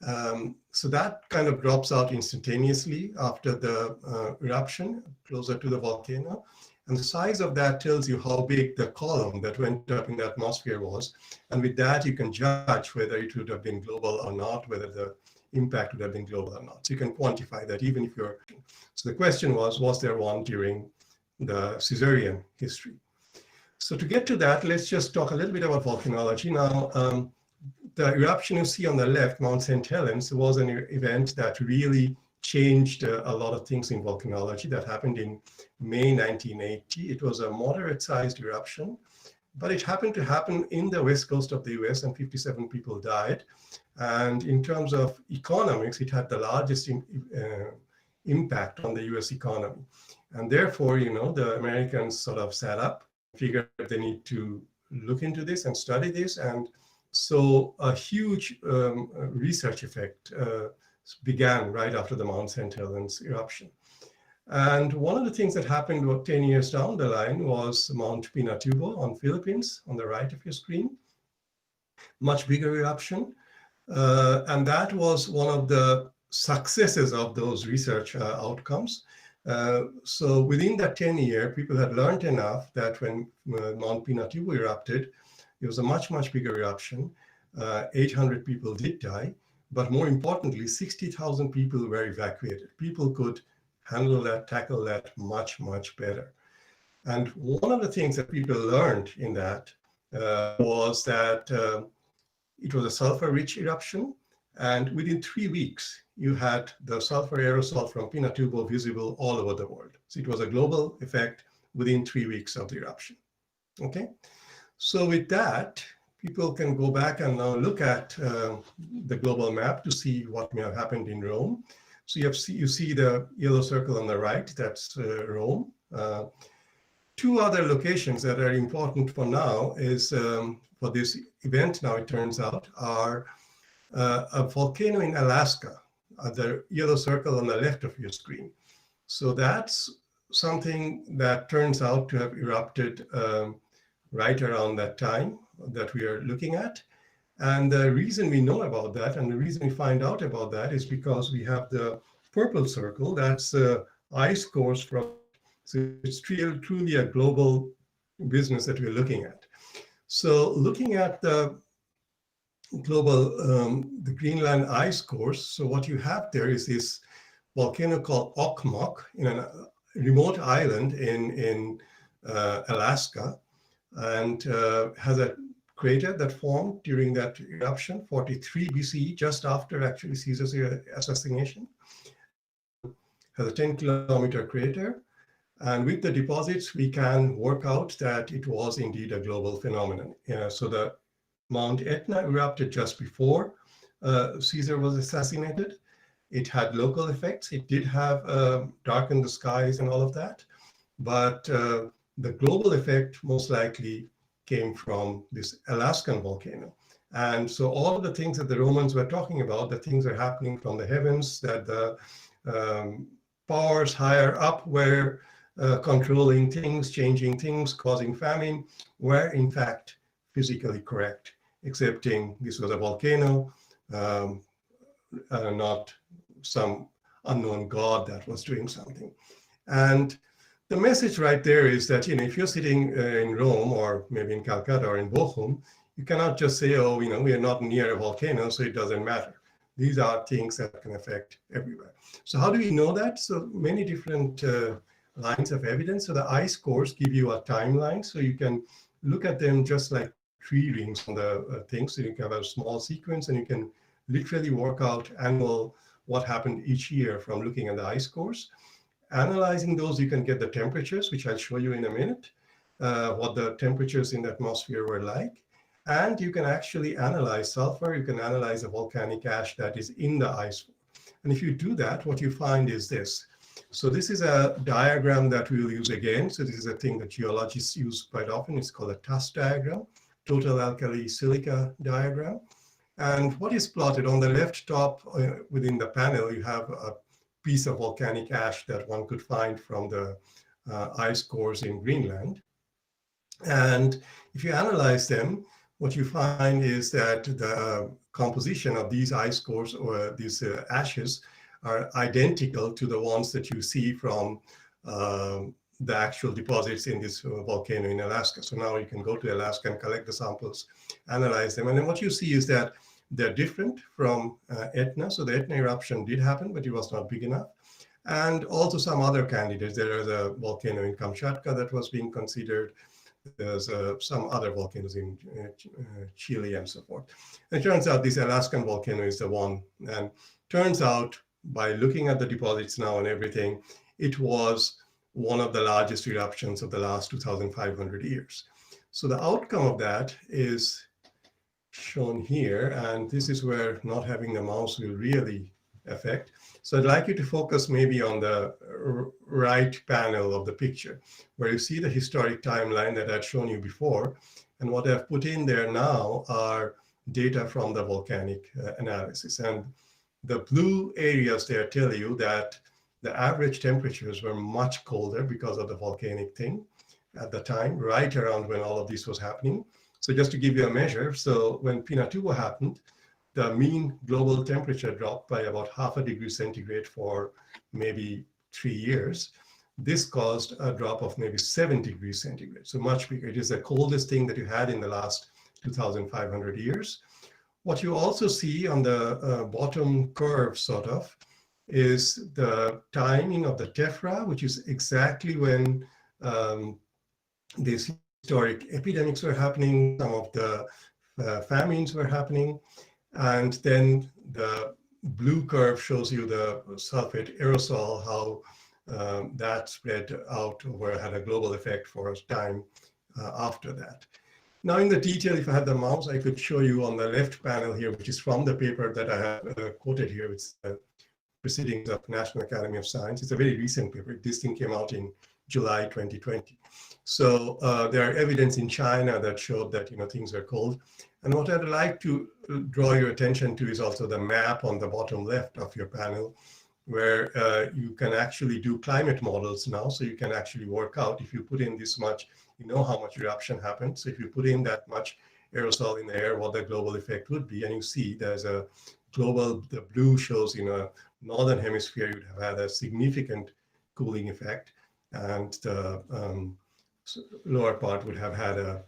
So that kind of drops out instantaneously after the eruption, closer to the volcano. And the size of that tells you how big the column that went up in the atmosphere was. And with that, you can judge whether it would have been global or not, whether the impact would have been global or not. So you can quantify that even if you're... So the question was there one during the Caesarean history? So to get to that, let's just talk a little bit about volcanology. Now, the eruption you see on the left, Mount St. Helens, was an event that really changed a lot of things in volcanology. That happened in May 1980. It was a moderate-sized eruption, but it happened to happen in the west coast of the US, and 57 people died. And in terms of economics, it had the largest impact on the US economy. And therefore, you know, the Americans sort of sat up, figured they need to look into this and study this. And so a huge research effect began right after the Mount St. Helens eruption. And one of the things that happened about 10 years down the line was Mount Pinatubo on Philippines, on the right of your screen. Much bigger eruption. And that was one of the successes of those research outcomes. So within that 10-year, people had learned enough that when Mount Pinatubo erupted, it was a much, much bigger eruption. 800 people did die. But more importantly, 60,000 people were evacuated. People could handle that, tackle that much, much better. And one of the things that people learned in that was that it was a sulfur-rich eruption. And within 3 weeks, you had the sulfur aerosol from Pinatubo visible all over the world. So it was a global effect within 3 weeks of the eruption. Okay, so with that, people can go back and now look at the global map to see what may have happened in Rome. So you see the yellow circle on the right, that's Rome. Two other locations that are important for now is for this event now, it turns out, are a volcano in Alaska, the yellow circle on the left of your screen. So that's something that turns out to have erupted right around that time that we are looking at. And the reason we know about that and the reason we find out about that is because we have the purple circle, that's ice cores from, so it's truly a global business that we're looking at. So looking at the global, the Greenland ice cores, so what you have there is this volcano called Okmok in a remote island in Alaska, and has a crater that formed during that eruption, 43 BCE, just after actually Caesar's assassination. Has a 10-kilometer crater. And with the deposits, we can work out that it was indeed a global phenomenon. So the Mount Etna erupted just before Caesar was assassinated. It had local effects. It did have darkened the skies and all of that. But the global effect most likely came from this Alaskan volcano. And so all of the things that the Romans were talking about, the things are happening from the heavens, that the powers higher up were controlling things, changing things, causing famine, were in fact physically correct, excepting this was a volcano, not some unknown god that was doing something. And the message right there is that, you know, if you're sitting in Rome or maybe in Calcutta or in Bochum, you cannot just say, oh, you know, we are not near a volcano, so it doesn't matter. These are things that can affect everywhere. So how do we know that? So many different lines of evidence. So the ice cores give you a timeline, so you can look at them just like tree rings on the things. So you can have a small sequence and you can literally work out what happened each year from looking at the ice cores. Analyzing those, you can get the temperatures, which I'll show you in a minute, what the temperatures in the atmosphere were like. And you can actually analyze sulfur. You can analyze the volcanic ash that is in the ice. And if you do that, what you find is this. So this is a diagram that we'll use again. So this is a thing that geologists use quite often. It's called a TUS diagram, total alkali silica diagram. And what is plotted on the left top within the panel, you have a piece of volcanic ash that one could find from the ice cores in Greenland. And if you analyze them, what you find is that the composition of these ice cores or these ashes are identical to the ones that you see from the actual deposits in this volcano in Alaska. So now you can go to Alaska and collect the samples, analyze them. And then what you see is that they're different from Etna. So the Etna eruption did happen, but it was not big enough. And also some other candidates. There is a volcano in Kamchatka that was being considered. There's some other volcanoes in Chile and so forth. And it turns out this Alaskan volcano is the one. And turns out by looking at the deposits now and everything, it was one of the largest eruptions of the last 2,500 years. So the outcome of that is shown here. And this is where not having the mouse will really affect. So I'd like you to focus maybe on the right panel of the picture, where you see the historic timeline that I'd shown you before. And what I've put in there now are data from the volcanic analysis. And the blue areas there tell you that the average temperatures were much colder because of the volcanic thing at the time, right around when all of this was happening. So just to give you a measure, so when Pinatubo happened, the mean global temperature dropped by about 0.5 degree centigrade for maybe 3 years. This caused a drop of maybe 7 degrees centigrade, so much bigger. It is the coldest thing that you had in the last 2,500 years. What you also see on the bottom curve, sort of, is the timing of the tephra, which is exactly when these historic epidemics were happening, some of the famines were happening. And then the blue curve shows you the sulfate aerosol, how that spread out or had a global effect for a time after that. Now in the detail, if I had the mouse, I could show you on the left panel here, which is from the paper that I have quoted here. It's Proceedings of National Academy of Science. It's a very recent paper. This thing came out in July 2020. So there are evidence in China that showed that things are cold. And what I'd like to draw your attention to is also the map on the bottom left of your panel, where you can actually do climate models now. So you can actually work out, if you put in this much, you know how much eruption happened. So if you put in that much aerosol in the air, what the global effect would be. And you see there's a global, the blue shows in a northern hemisphere, you'd have had a significant cooling effect. And the lower part would have had a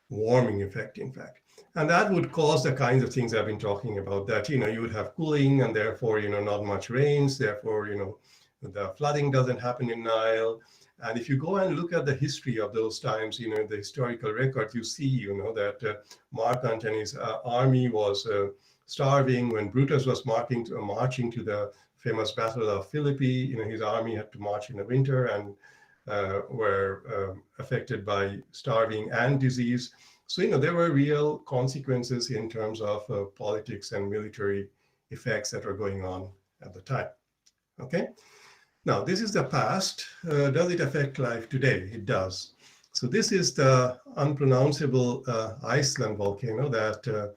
warming effect, in fact. And that would cause the kinds of things I've been talking about, that, you would have cooling and therefore, not much rains, therefore, the flooding doesn't happen in Nile. And if you go and look at the history of those times, the historical record, you see, that Mark Antony's army was starving when Brutus was marching to the famous Battle of Philippi. His army had to march in the winter and were affected by starving and disease. So, there were real consequences in terms of politics and military effects that were going on at the time. Okay. Now, this is the past. Does it affect life today? It does. So this is the unpronounceable Iceland volcano that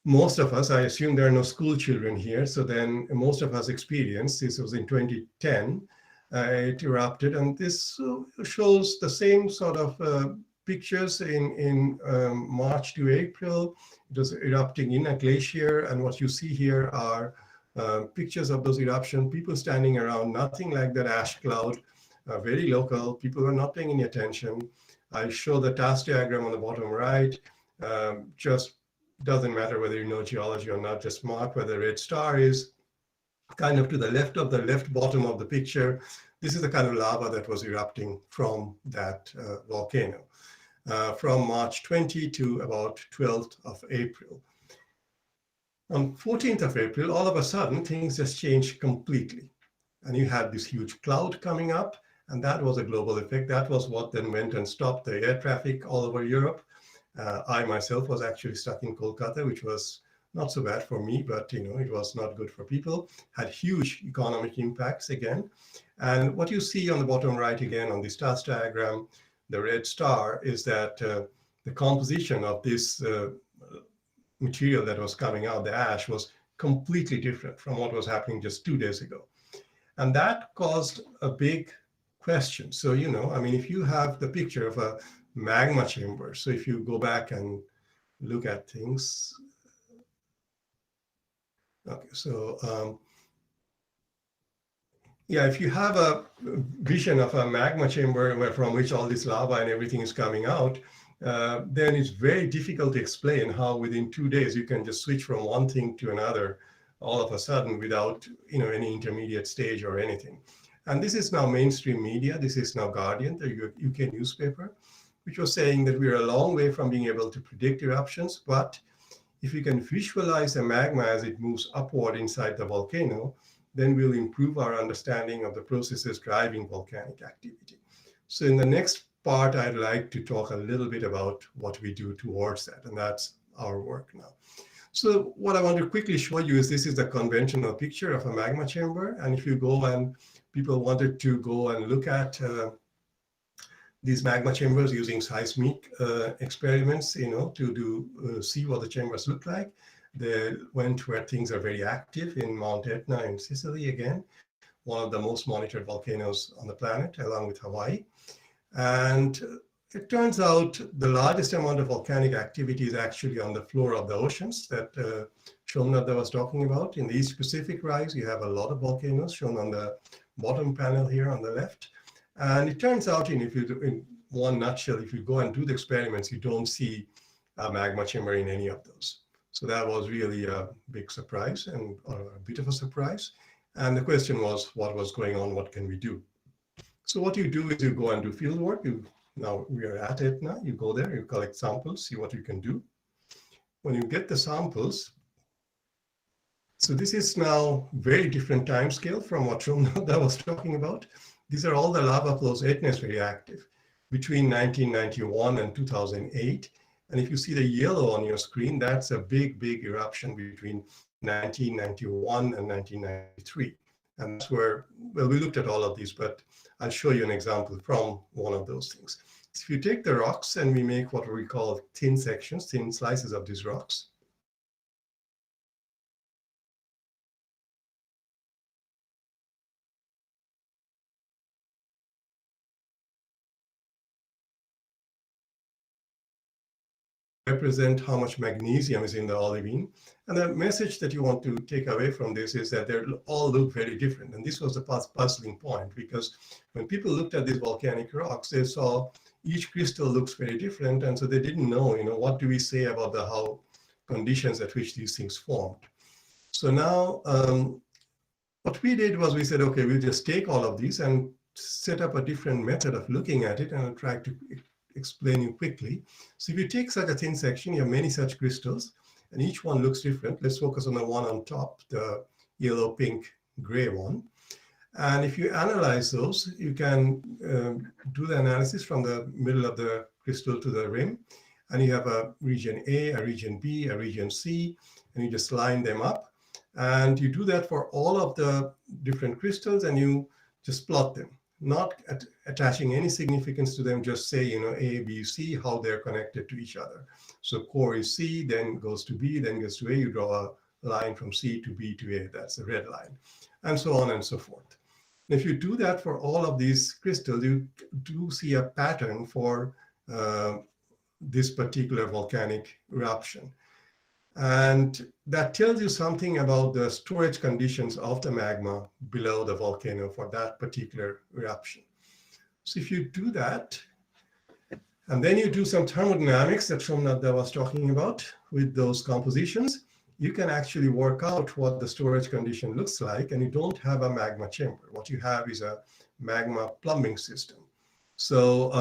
most of us, I assume there are no school children here, so then most of us experienced. This was in 2010. It erupted, and this shows the same sort of pictures in March to April. It was erupting in a glacier, and what you see here are pictures of those eruptions, people standing around, nothing like that ash cloud, very local, people were not paying any attention. I show the task diagram on the bottom right. Just doesn't matter whether you know geology or not, just mark where the red star is. Kind of to the left of the left bottom of the picture, this is the kind of lava that was erupting from that volcano. From March 20 to about 12th of April. On 14th of April, all of a sudden, things just changed completely. And you had this huge cloud coming up, and that was a global effect. That was what then went and stopped the air traffic all over Europe. I myself was actually stuck in Kolkata, which was not so bad for me, but it was not good for people. Had huge economic impacts again. And what you see on the bottom right again on this task diagram, the red star, is that the composition of this material that was coming out, the ash, was completely different from what was happening just 2 days ago. And that caused a big question. So, if you have the picture of a magma chamber, so if you go back and look at things. Okay, so yeah, if you have a vision of a magma chamber from which all this lava and everything is coming out, then it's very difficult to explain how within 2 days you can just switch from one thing to another all of a sudden without any intermediate stage or anything. And this is now mainstream media. This is now Guardian, the UK newspaper, which was saying that we're a long way from being able to predict eruptions, but if you can visualize the magma as it moves upward inside the volcano, then we'll improve our understanding of the processes driving volcanic activity. So in the next part, I'd like to talk a little bit about what we do towards that, and that's our work now. So what I want to quickly show you is this is the conventional picture of a magma chamber. And if you go and people wanted to go and look at these magma chambers using seismic experiments, to see what the chambers look like, they went where things are very active in Mount Etna in Sicily, again, one of the most monitored volcanoes on the planet, along with Hawaii. And it turns out the largest amount of volcanic activity is actually on the floor of the oceans that Somnath was talking about. In the East Pacific Rise, you have a lot of volcanoes shown on the bottom panel here on the left. And it turns out, in one nutshell, if you go and do the experiments, you don't see a magma chamber in any of those. So that was really a big surprise and a bit of a surprise. And the question was, what was going on? What can we do? So what you do is you go and do field work. Now we are at Etna. You go there, you collect samples, see what you can do. When you get the samples, so this is now very different time scale from what Somnath was talking about. These are all the lava flows. Etna is very active between 1991 and 2008. And if you see the yellow on your screen, that's a big, big eruption between 1991 and 1993. And that's where, well, we looked at all of these, but I'll show you an example from one of those things. So if you take the rocks and we make what we call thin sections, thin slices of these rocks, represent how much magnesium is in the olivine. And the message that you want to take away from this is that they all look very different. And this was the puzzling point, because when people looked at these volcanic rocks, they saw each crystal looks very different. And so they didn't know, what do we say about the how conditions at which these things formed. So now what we did was we said, okay, we'll just take all of these and set up a different method of looking at it, and I'll try to explain you quickly. So if you take such a thin section, you have many such crystals, and each one looks different. Let's focus on the one on top, the yellow, pink, gray one. And if you analyze those, you can do the analysis from the middle of the crystal to the rim. And you have a region A, a region B, a region C, and you just line them up. And you do that for all of the different crystals, and you just plot them, not attaching any significance to them, just say, A, B, C, how they're connected to each other. So core is C, then goes to B, then goes to A. You draw a line from C to B to A, that's the red line, and so on and so forth. If you do that for all of these crystals, you do see a pattern for this particular volcanic eruption. And that tells you something about the storage conditions of the magma below the volcano for that particular eruption. So if you do that, and then you do some thermodynamics that Somnath was talking about with those compositions, you can actually work out what the storage condition looks like, and you don't have a magma chamber. What you have is a magma plumbing system. So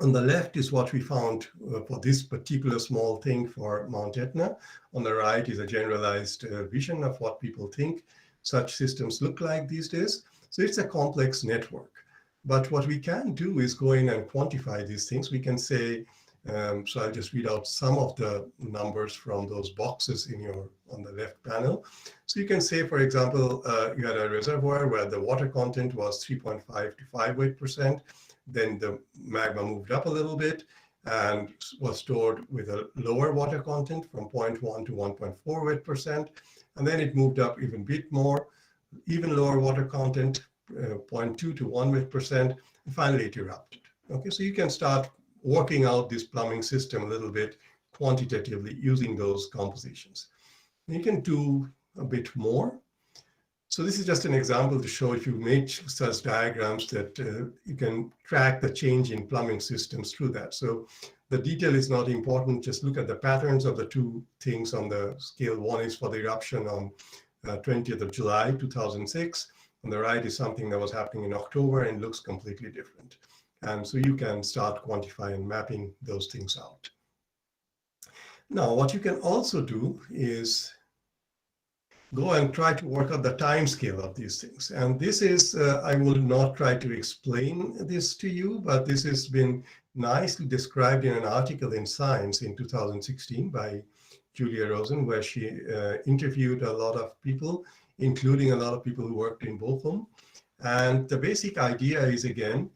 on the left is what we found for this particular small thing for Mount Etna. On the right is a generalized vision of what people think such systems look like these days. So it's a complex network. But what we can do is go in and quantify these things. We can say, so I'll just read out some of the numbers from those boxes on the left panel. So you can say, for example, you had a reservoir where the water content was 3.5 to 5.8%. Then the magma moved up a little bit and was stored with a lower water content from 0.1 to 1.48%. And then it moved up even a bit more, even lower water content, 0.2 to 1%. And finally, it erupted. Okay, so you can start working out this plumbing system a little bit quantitatively using those compositions. You can do a bit more. So this is just an example to show if you make such diagrams that you can track the change in plumbing systems through that. So the detail is not important. Just look at the patterns of the two things on the scale. One is for the eruption on 20th of July, 2006. On the right is something that was happening in October and looks completely different. And so you can start quantifying and mapping those things out. Now, what you can also do is go and try to work out the time scale of these things. And this is, I will not try to explain this to you, but this has been nicely described in an article in Science in 2016 by Julia Rosen, where she interviewed a lot of people, including a lot of people who worked in Bochum. And the basic idea is, again,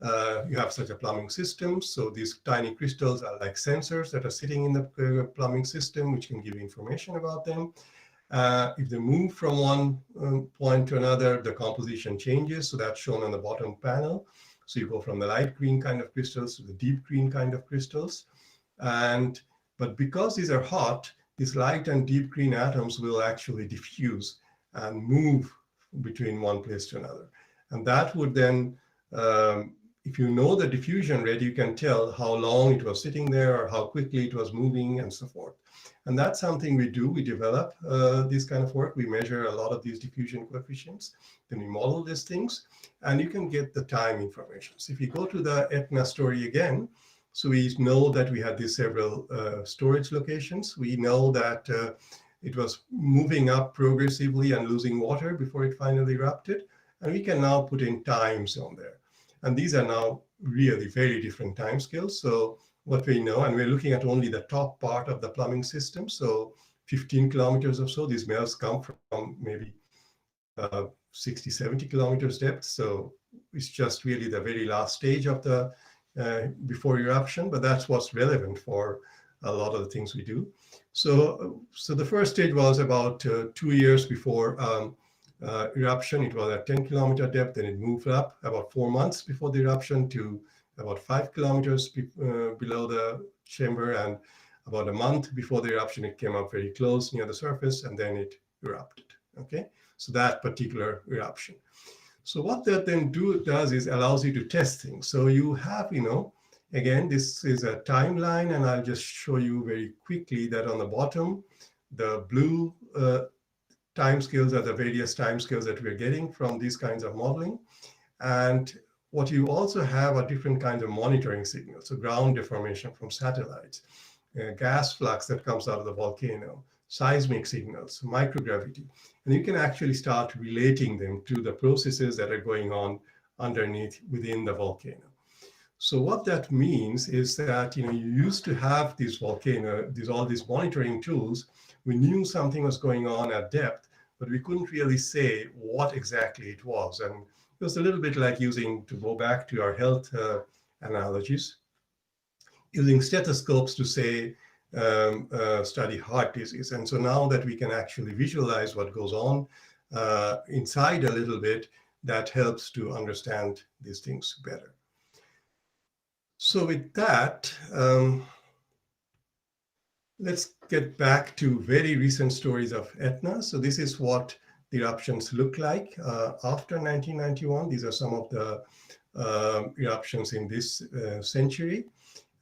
you have such a plumbing system. So these tiny crystals are like sensors that are sitting in the plumbing system, which can give information about them. If they move from one point to another, the composition changes. So that's shown on the bottom panel. So you go from the light green kind of crystals to the deep green kind of crystals. But because these are hot, these light and deep green atoms will actually diffuse and move between one place to another. And that would then, if you know the diffusion rate, you can tell how long it was sitting there or how quickly it was moving and so forth. And that's something we do. We develop this kind of work. We measure a lot of these diffusion coefficients. Then we model these things, and you can get the time information. So if you go to the Etna story again, so we know that we had these several storage locations. We know that it was moving up progressively and losing water before it finally erupted. And we can now put in times on there. And these are now really very different time scales. So what we know, and we're looking at only the top part of the plumbing system. So 15 kilometers or so, these melts come from maybe 60, 70 kilometers depth. So it's just really the very last stage of the before eruption, but that's what's relevant for a lot of the things we do. So the first stage was about 2 years before eruption. It was at 10-kilometer depth, and it moved up about 4 months before the eruption to about 5 kilometers below the chamber, and about a month before the eruption, it came up very close near the surface, and then it erupted. Okay, so that particular eruption. So what that then does is allows you to test things. So you have, again, this is a timeline, and I'll just show you very quickly that on the bottom, the blue timescales are the various timescales that we're getting from these kinds of modeling. And what you also have are different kinds of monitoring signals, so ground deformation from satellites, gas flux that comes out of the volcano, seismic signals, microgravity. And you can actually start relating them to the processes that are going on underneath within the volcano. So what that means is that you used to have these all these monitoring tools. We knew something was going on at depth, but we couldn't really say what exactly it was. And it was a little bit like to go back to our health analogies, using stethoscopes to say, study heart disease. And so now that we can actually visualize what goes on inside a little bit, that helps to understand these things better. So with that, let's get back to very recent stories of Etna. So this is what the eruptions look like after 1991. These are some of the eruptions in this century.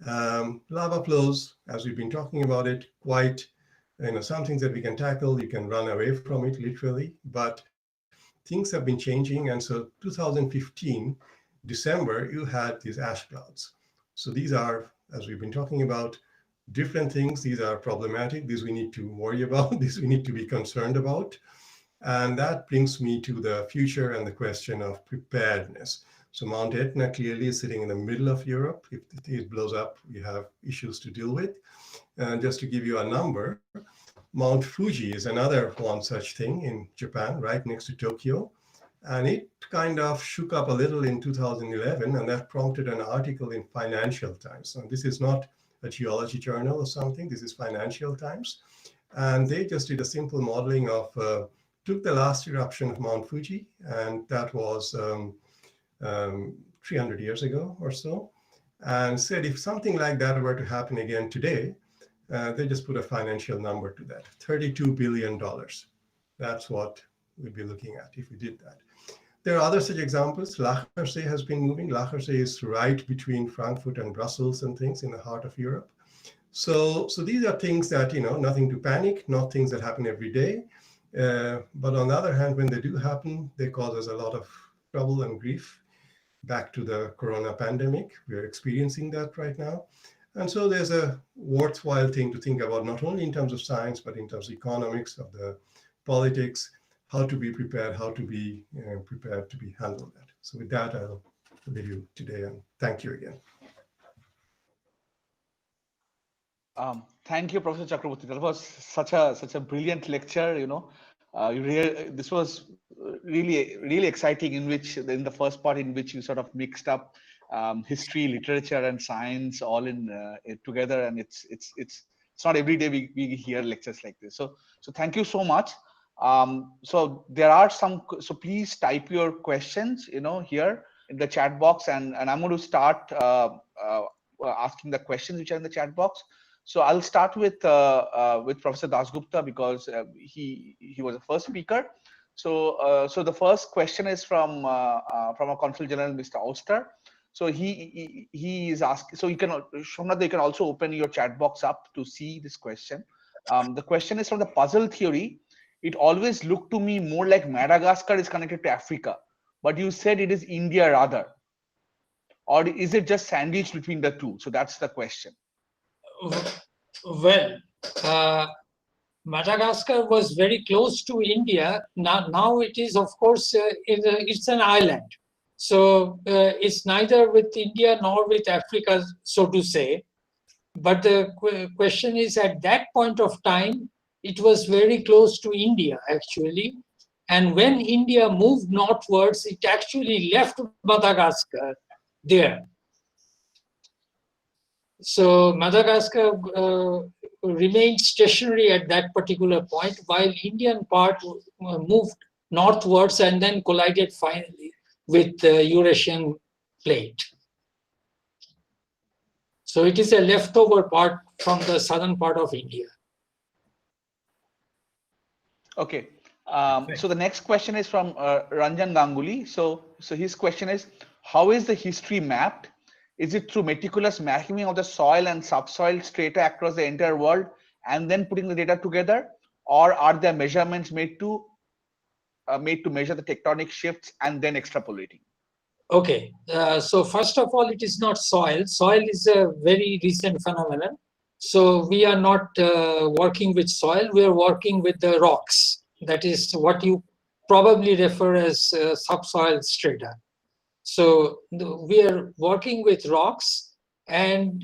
Lava flows, as we've been talking about it, quite, some things that we can tackle. You can run away from it literally, but things have been changing. And so 2015, December, you had these ash clouds. So these are, as we've been talking about, different things. These are problematic. These we need to worry about. These we need to be concerned about. And that brings me to the future and the question of preparedness. So Mount Etna clearly is sitting in the middle of Europe. If it blows up, we have issues to deal with. And just to give you a number, Mount Fuji is another one such thing in Japan, right next to Tokyo. And it kind of shook up a little in 2011, and that prompted an article in Financial Times. And this is not a geology journal or something, this is Financial Times. And they just did a simple modeling of, took the last eruption of Mount Fuji, and that was 300 years ago or so, and said if something like that were to happen again today, They just put a financial number to that, $32 billion. That's what we'd be looking at if we did that. There are other such examples. L'Achmersee has been moving. L'Achmersee is right between Frankfurt and Brussels and things in the heart of Europe. So these are things that, nothing to panic, not things that happen every day. But on the other hand, when they do happen, they cause us a lot of trouble and grief. Back to the corona pandemic, we're experiencing that right now. And so there's a worthwhile thing to think about, not only in terms of science, but in terms of economics, of the politics, how to be prepared, how to be prepared to be handled that. So with that, I'll leave you today, and thank you again. Thank you, Professor Chakraborty. That was such a brilliant lecture. This was really exciting. In the first part, in which you sort of mixed up history, literature, and science all in together, and it's not every day we hear lectures like this. So thank you so much. So there are some. So please type your questions, here in the chat box, and I'm going to start asking the questions which are in the chat box. So I'll start with Professor Dasgupta, because he was the first speaker. So the first question is from our Consul General, Mr. Auster. So he is asking. So you can, Somnath, you can also open your chat box up to see this question. The question is from the puzzle theory. It always looked to me more like Madagascar is connected to Africa, but you said it is India rather, or is it just sandwiched between the two? So that's the question. Well, Madagascar was very close to India. Now it is, of course, it's an island. So it's neither with India nor with Africa, so to say. But the question is, at that point of time, it was very close to India, actually. And when India moved northwards, it actually left Madagascar there. So Madagascar remained stationary at that particular point, while Indian part moved northwards and then collided finally with the Eurasian plate. So it is a leftover part from the southern part of India. Okay. So the next question is from Ranjan Ganguly. So his question is, how is the history mapped? Is it through meticulous mapping of the soil and subsoil strata across the entire world and then putting the data together, or are there measurements made to measure the tectonic shifts and then extrapolating? Okay, so first of all, it is not soil. Soil is a very recent phenomenon. So we are not working with soil, we are working with the rocks. That is what you probably refer as subsoil strata. So we are working with rocks, and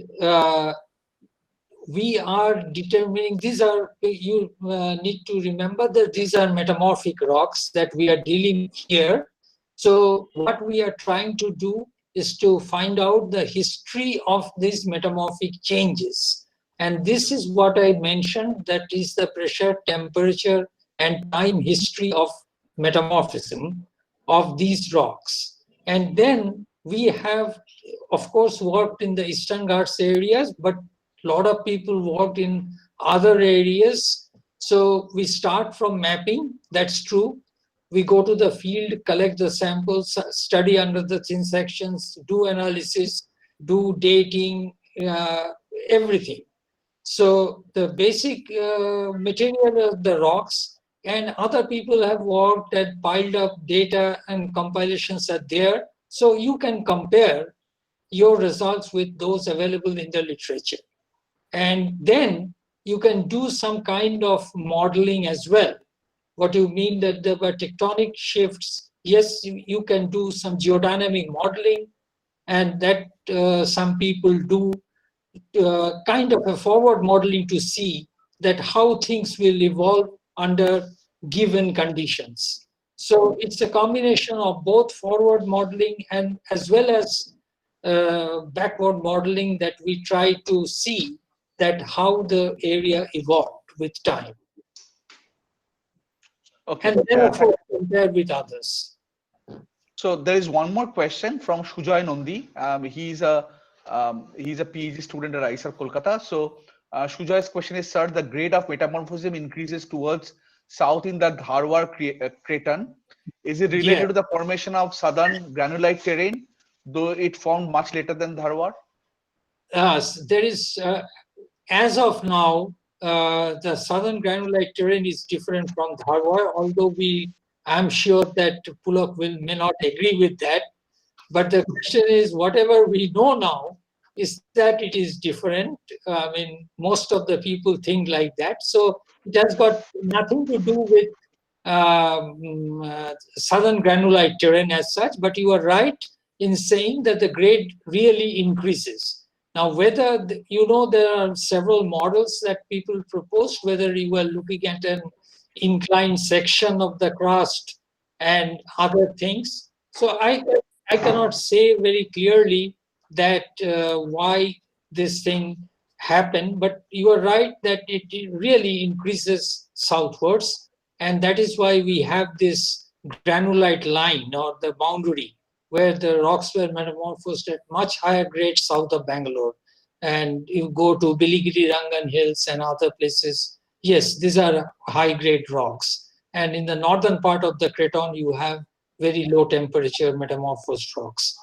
we are determining, these are, you need to remember that these are metamorphic rocks that we are dealing here. So what we are trying to do is to find out the history of these metamorphic changes. And this is what I mentioned, that is the pressure, temperature, and time history of metamorphism of these rocks. And then we have, of course, worked in the Eastern Ghats areas, but a lot of people worked in other areas. So we start from mapping, that's true. We go to the field, collect the samples, study under the thin sections, do analysis, do dating, everything. So the basic material of the rocks, and other people have worked and piled up data and compilations are there. So you can compare your results with those available in the literature. And then you can do some kind of modeling as well. What you mean that there were tectonic shifts? Yes, you can do some geodynamic modeling, and that some people do kind of a forward modeling to see that how things will evolve under given conditions. So it's a combination of both forward modeling and as well as backward modeling that we try to see that how the area evolved with time. Okay. And then of course compare with others. So there is one more question from Shujoy Nondi. He's a PhD student at IISER Kolkata. So Shujoy's question is, sir, the grade of metamorphism increases towards south in the Dharwar craton. Is it related Yeah. to the formation of southern granulite terrain, though it formed much later than Dharwar? There is, as of now, the southern granulite terrain is different from Dharwar, although I'm sure that Pulak may not agree with that. But the question is, whatever we know now is that it is different. I mean, most of the people think like that. So it has got nothing to do with southern granulite terrain as such, but you are right in saying that the grade really increases. Now, whether, there are several models that people proposed, whether you are looking at an inclined section of the crust and other things. So I cannot say very clearly that why this thing happened, but you are right that it really increases southwards. And that is why we have this granulite line or the boundary where the rocks were metamorphosed at much higher grade south of Bangalore. And you go to Biligiri Rangan Hills and other places. Yes, these are high grade rocks. And in the northern part of the craton, you have very low temperature metamorphosed rocks.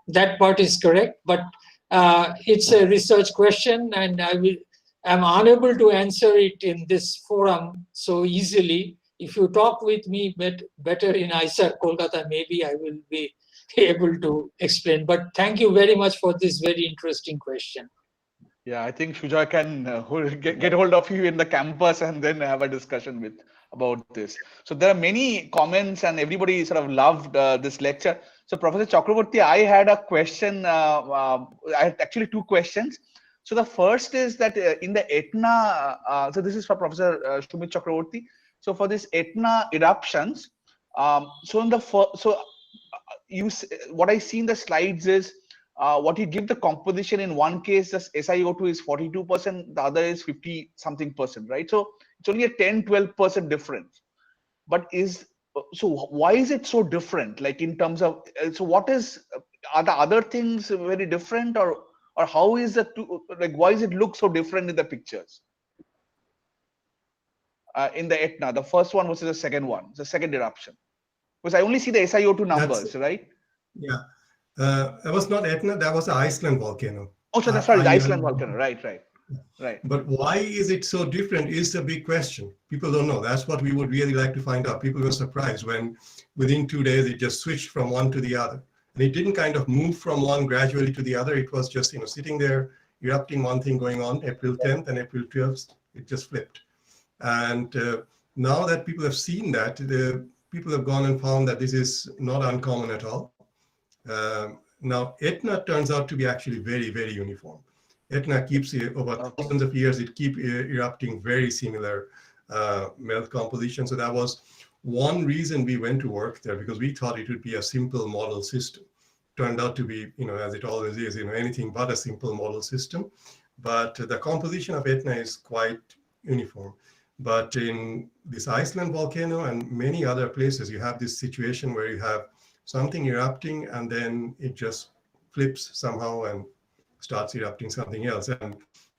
That part is correct, but it's a research question, and I'm unable to answer it in this forum so easily. If you talk with me better in ISA Kolkata, maybe I will be able to explain. But thank you very much for this very interesting question. Yeah, I think Shujoy can get hold of you in the campus and then have a discussion about this. So there are many comments and everybody sort of loved this lecture. So Professor Chakraborty, I had a question. I had actually two questions. So the first is that in the Etna, so this is for Professor Sumit Chakraborty. So for this Etna eruptions, so in the what I see in the slides is what you give the composition in one case, the SiO2 is 42%, the other is 50 something percent, right? So it's only a 10-12% difference. But so why is it so different? Like in terms of, so what is, are the other things very different, or how is the two, like why does it look so different in the pictures? In the Etna, the first one versus the second one, the second eruption. Because I only see the SiO2 numbers, right? Yeah. That was not Etna, that was the Iceland volcano. Oh, so that's sorry, the Iceland volcano, right. But why is it so different is the big question. People don't know. That's what we would really like to find out. People were surprised when within 2 days it just switched from one to the other. And it didn't kind of move from one gradually to the other. It was just, sitting there, erupting, one thing going on. April 10th and April 12th, it just flipped. And now that people have seen that, the people have gone and found that this is not uncommon at all. Now, Etna turns out to be actually very, very uniform. Etna keeps, over thousands of years, it keeps erupting very similar melt composition. So that was one reason we went to work there, because we thought it would be a simple model system. Turned out to be, as it always is, anything but a simple model system. But the composition of Etna is quite uniform. But in this Iceland volcano and many other places, you have this situation where you have something erupting and then it just flips somehow and starts erupting something else. And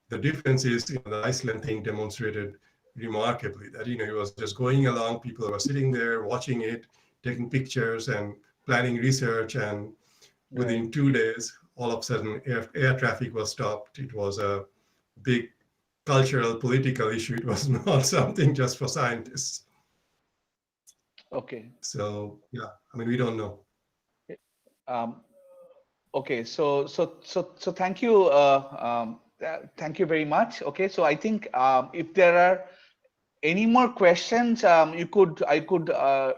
the difference is, the Iceland thing demonstrated remarkably that, it was just going along, people were sitting there watching it, taking pictures and planning research. And within 2 days, all of a sudden, air traffic was stopped. It was a big cultural, political issue. It was not something just for scientists. Okay. So, yeah, we don't know. Okay, so thank you, thank you very much. Okay, so I think if there are any more questions, I could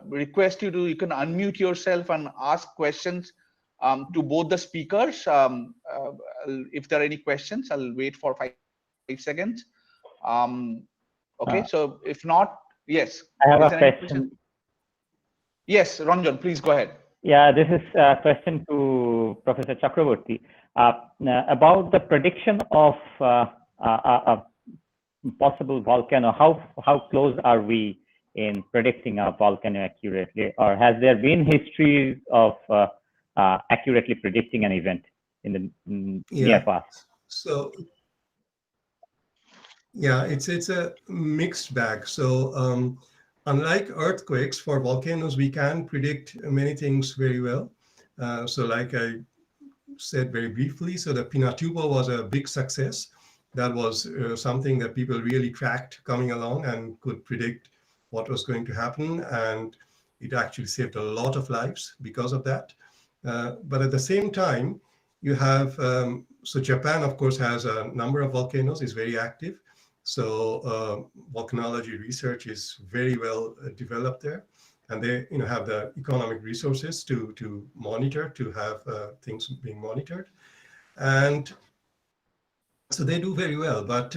request you can unmute yourself and ask questions to both the speakers. If there are any questions, I'll wait for 5 seconds. Okay, so if not, yes. I have a question. Yes, Ranjan, please go ahead. Yeah, this is a question to Professor Chakraborty about the prediction of a possible volcano. How close are we in predicting a volcano accurately, or has there been history of accurately predicting an event in the near past? So Yeah, it's a mixed bag. So unlike earthquakes, for volcanoes, we can predict many things very well. So like I said very briefly, so the Pinatubo was a big success. That was something that people really tracked coming along and could predict what was going to happen. And it actually saved a lot of lives because of that. But at the same time, you have, so Japan, of course, has a number of volcanoes, is very active. So volcanology research is very well developed there. And they have the economic resources to monitor, to have things being monitored. And so they do very well. But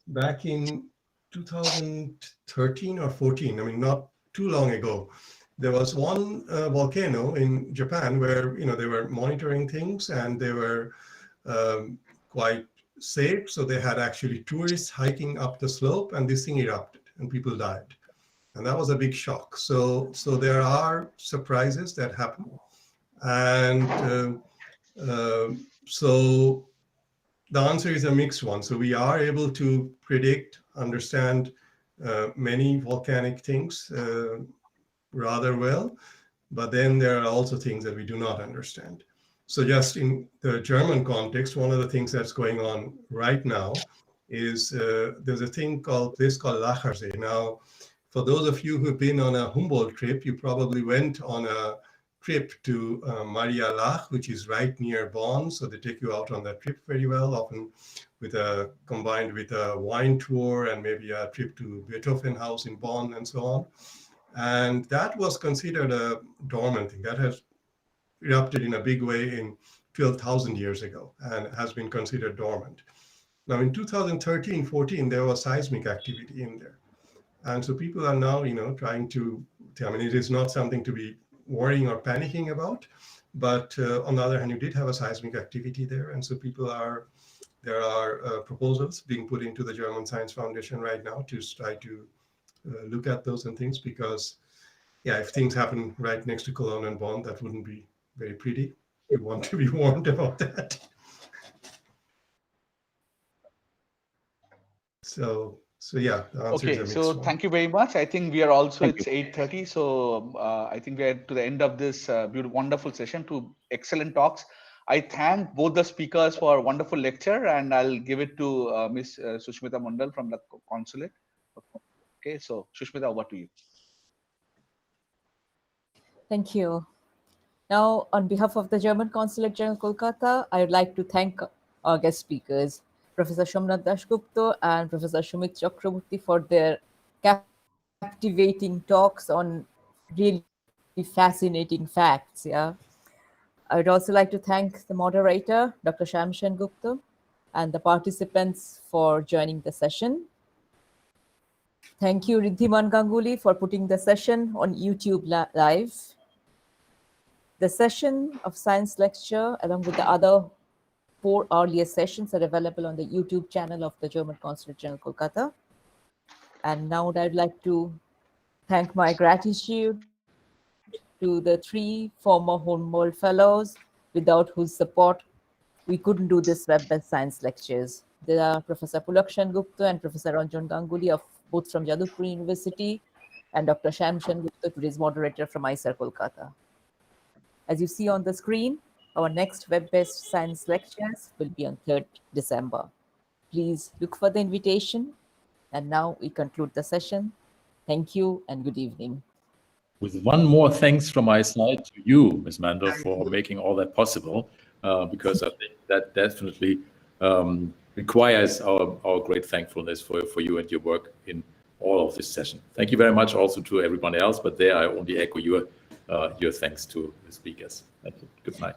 back in 2013 or 14, I mean, not too long ago, there was one volcano in Japan where they were monitoring things and they were quite safe. So they had actually tourists hiking up the slope and this thing erupted and people died. And that was a big shock. So there are surprises that happen. And so the answer is a mixed one. So we are able to predict, understand many volcanic things rather well, but then there are also things that we do not understand. So just in the German context, one of the things that's going on right now is there's a thing called Lachersee. Now, for those of you who've been on a Humboldt trip, you probably went on a trip to Maria Laach, which is right near Bonn. So they take you out on that trip very well, often with combined with a wine tour and maybe a trip to Beethoven House in Bonn and so on. And that was considered a dormant thing. That has erupted in a big way in 12,000 years ago and has been considered dormant. Now in 2013, 14, there was seismic activity in there. And so people are now, trying to, I mean, it is not something to be worrying or panicking about, but on the other hand, you did have a seismic activity there. And so there are proposals being put into the German Science Foundation right now to try to look at those and things, because yeah, if things happen right next to Cologne and Bonn, that wouldn't be very pretty. You want to be warned about that. So yeah, the answer is a mixed one. Thank you very much. I think we are also, Thank it's 8:30. So I think we are to the end of this beautiful, wonderful session. Two excellent talks. I thank both the speakers for a wonderful lecture, and I'll give it to Ms. Sushmita Mandal from the Consulate. Okay, so Sushmita, over to you. Thank you. Now, on behalf of the German Consulate General Kolkata, I would like to thank our guest speakers, Professor Somnath Dasgupta and Professor Sumit Chakraborty, for their captivating talks on really fascinating facts. Yeah, I would also like to thank the moderator, Dr. Shamshan Gupta, and the participants for joining the session. Thank you, Riddhiman Ganguly, for putting the session on YouTube Live. The session of science lecture, along with the other 4 earlier sessions, are available on the YouTube channel of the German Consulate General Kolkata. And now I'd like to thank my gratitude to the 3 former Humboldt Fellows, without whose support we couldn't do this web-based science lectures. There are Professor Pulakshan Gupta and Professor Ranjan Ganguly, both from Jadavpur University, and Dr. Shamshan Gupta, today's moderator from ISER Kolkata. As you see on the screen, our next web-based science lectures will be on 3rd December. Please look for the invitation. And now we conclude the session. Thank you and good evening. With one more thanks from my side to you, Ms. Mandel, for making all that possible, because I think that definitely requires our great thankfulness for you and your work in all of this session. Thank you very much also to everyone else, but there I only echo your thanks to the speakers. Thank you. Good night.